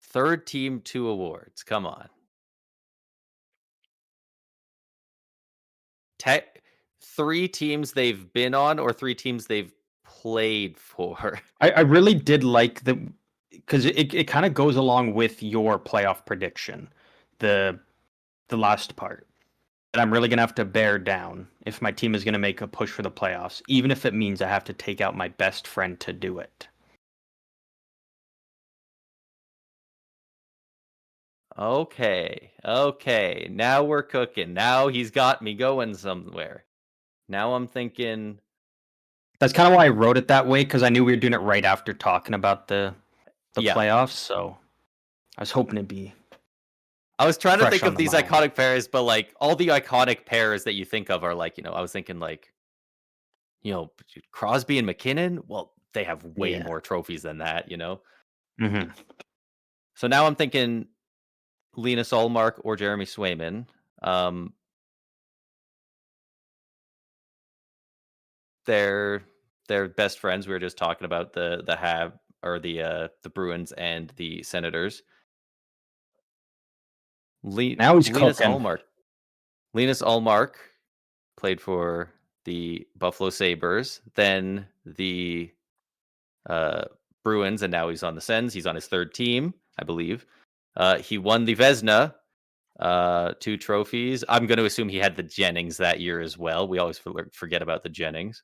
Third team 2 awards. Come on. 3 teams they've been on or 3 teams they've played for. I really did like because it kind of goes along with your playoff prediction, the last part. That I'm really gonna have to bear down if my team is gonna make a push for the playoffs, even if it means I have to take out my best friend to do it. Okay. Now we're cooking. Now he's got me going somewhere. Now I'm thinking. That's kind of why I wrote it that way, because I knew we were doing it right after talking about the Yeah. playoffs. So I was hoping it'd be. I was trying to fresh think on of the these mind. iconic pairs, but like all the iconic pairs that you think of are like, I was thinking like, Crosby and McKinnon. Well, they have way more trophies than that, Mm-hmm. So now I'm thinking Linus Ullmark or Jeremy Swayman. They're best friends. We were just talking about the Bruins and the Senators. Now he's Linus cooking. Ullmark. Linus Ullmark played for the Buffalo Sabres, then the Bruins, and now he's on the Sens. He's on his third team, I believe. He won the Vezina, 2 trophies. I'm going to assume he had the Jennings that year as well. We always forget about the Jennings.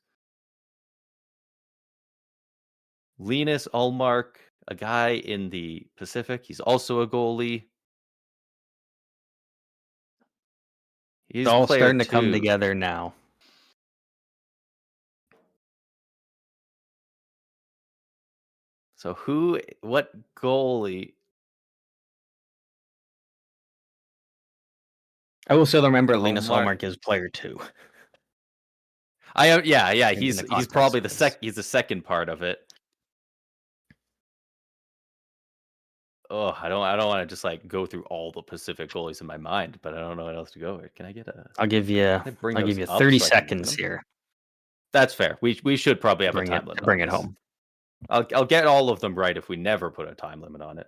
Linus Ullmark, a guy in the Pacific. He's also a goalie. He's all starting to 2. come together now. So what goalie? I will still remember Linus Ullmark is player 2. Yeah. He's probably he's the second part of it. Oh, I don't want to just like go through all the Pacific goalies in my mind, but I don't know what else to go with. Can I get a? I'll give you 30 seconds here. That's fair. We should probably have a time limit. Bring it home. I'll get all of them right if we never put a time limit on it.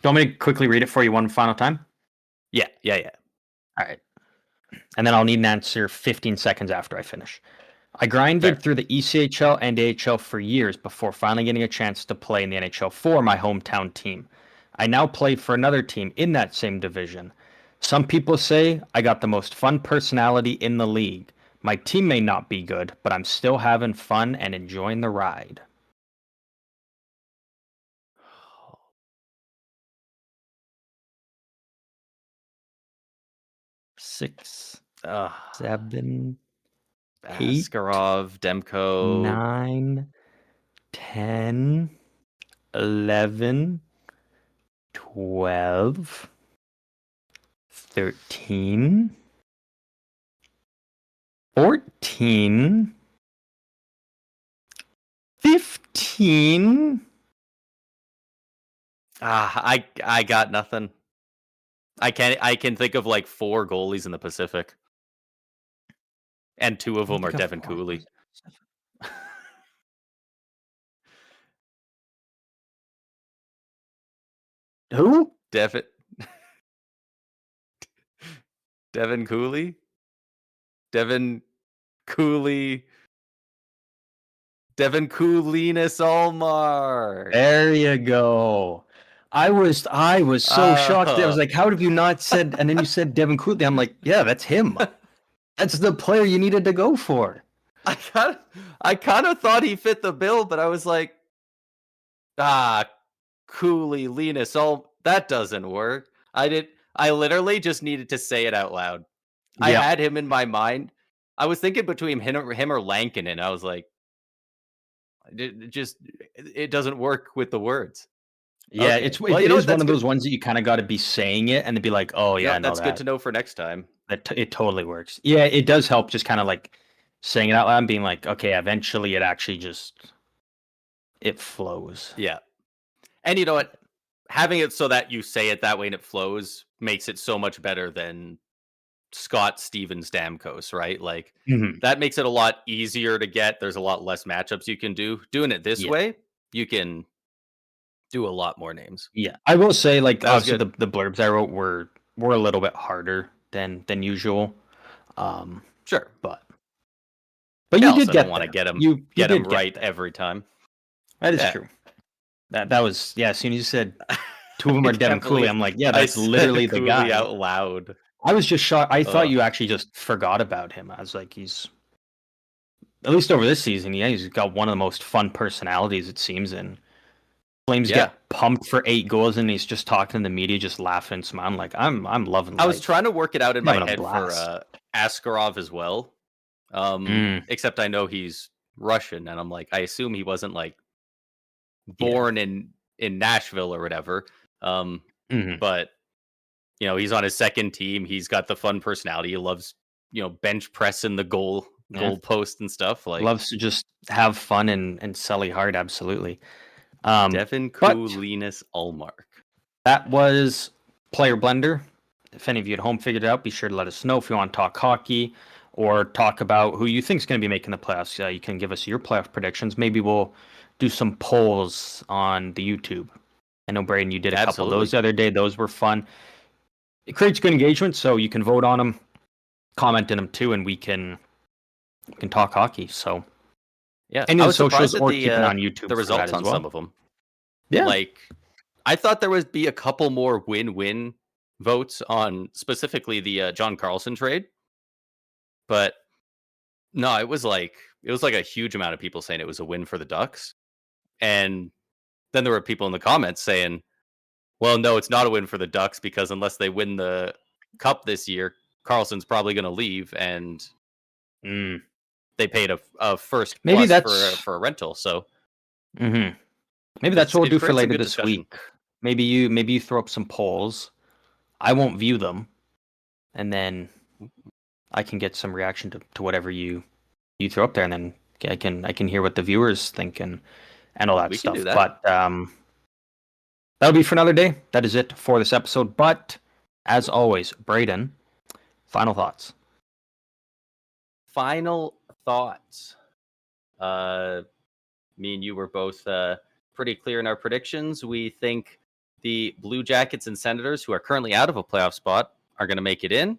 Do you want me to quickly read it for you one final time? Yeah. All right. And then I'll need an answer 15 seconds after I finish. I grinded Fair. through the ECHL and AHL for years before finally getting a chance to play in the NHL for my hometown team. I now play for another team in that same division. Some people say I got the most fun personality in the league. My team may not be good, but I'm still having fun and enjoying the ride. 6, Ugh. 7, 8, Askarov, Demko. 9, 10, 11, 12, 13, 14, 15. I got nothing. I can think of like 4 goalies in the Pacific, and 2 of I don't them are think I've Devin Cooley. Who? Devin Devin Cooley? Devin Cooley. Devin Cooleenus Allmark. There you go. I was so shocked. I was Oh. like, how have you not said? And then you said Devin Cooley. I'm like, yeah, that's him. That's the player you needed to go for. I kind of thought he fit the bill, but I was like, Cooley, Linus, all that doesn't work. I literally just needed to say it out loud. I Yeah, had him in my mind. I was thinking between him or Lankin, and I was like, it doesn't work with the words. yeah. Okay, It's well, it is one that's of good. those ones that you kind of got to be saying it and to be like, oh yeah, Yep, no, that's good that to know for next time. it totally works. Yeah, it does help just kind of like saying it out loud and being like, okay, eventually it actually just it flows. Yeah, and you know what? Having it so that you say it that way and it flows makes it so much better than Scott Stevens Stamkos, right? Like Mhm. that makes it a lot easier to get. There's a lot less matchups you can do. Doing it this Yeah. way, you can do a lot more names. Yeah, I will say, like, That was obviously good. the blurbs I wrote were a little bit harder than usual, um, Sure. but I you did also don't get want to there. get him You did get right there. every time. That is Yeah. true. That was yeah. As soon as you said two of them I are Devin can't Cooley, believe I'm like, yeah, I that's literally said the Cooley guy. out loud. I was just shocked. I thought Ugh. you actually just forgot about him. I was like, he's at least over this season. Yeah, he's got one of the most fun personalities it seems. And Flames Yeah. get pumped for 8 goals, and he's just talking to the media, just laughing and smiling. Like I'm loving I was life. trying to work it out in I'm my having a head for blast. Askarov as well. Mm, Except I know he's Russian, and I'm like, I assume he wasn't like yeah. born in Nashville or whatever. Um, Hmm. but he's on his second team. He's got the fun personality. He loves bench pressing the Yeah. goal post and stuff. Like Loves to just have fun and Sully hard, absolutely. Um, Devin but Cooleenus Allmark. that was Player Blender. If any of you at home figured it out, be sure to let us know if you want to talk hockey or talk about who you think is going to be making the playoffs. You can give us your playoff predictions. Maybe we'll do some polls on the YouTube. I know, Braden, you did a couple of those Absolutely. the other day. Those were fun. It creates good engagement, so you can vote on them, comment in them too, and we can talk hockey. So Yeah, any I of the was surprised socials, at or keep an eye on YouTube the for that results as on some well. of them. Yeah. Like, I thought there would be a couple more win-win votes on specifically the John Carlson trade, but no, it was like a huge amount of people saying it was a win for the Ducks, and then there were people in the comments saying, "Well, no, it's not a win for the Ducks because unless they win the cup this year, Carlson's probably going to leave, and Mm. they paid a first Maybe plus for that's. for a rental." So Mhm. Maybe that's what we'll it do for creates some later good this discussion. week. Maybe you throw up some polls. I won't view them, and then I can get some reaction to whatever you throw up there, and then I can hear what the viewers think and all that We can do stuff. that. But that'll be for another day. That is it for this episode. But as always, Braden, final thoughts. Final thoughts. Uh, Me and you were both pretty clear in our predictions. We think the Blue Jackets and Senators, who are currently out of a playoff spot, are going to make it in.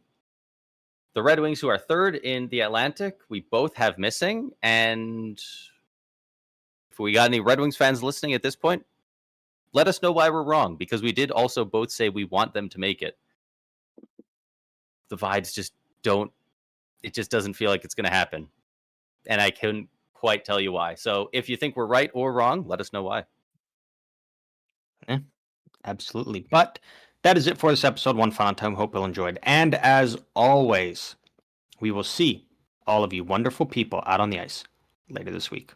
The Red Wings, who are third in the Atlantic, we both have missing. And if we got any Red Wings fans listening at this point, let us know why we're wrong, because we did also both say we want them to make it. The vibes just don't, it just doesn't feel like it's going to happen. And I couldn't quite tell you why. So if you think we're right or wrong, let us know why. Yeah, absolutely. But that is it for this episode. One final time. Hope you enjoyed. And as always, we will see all of you wonderful people out on the ice later this week.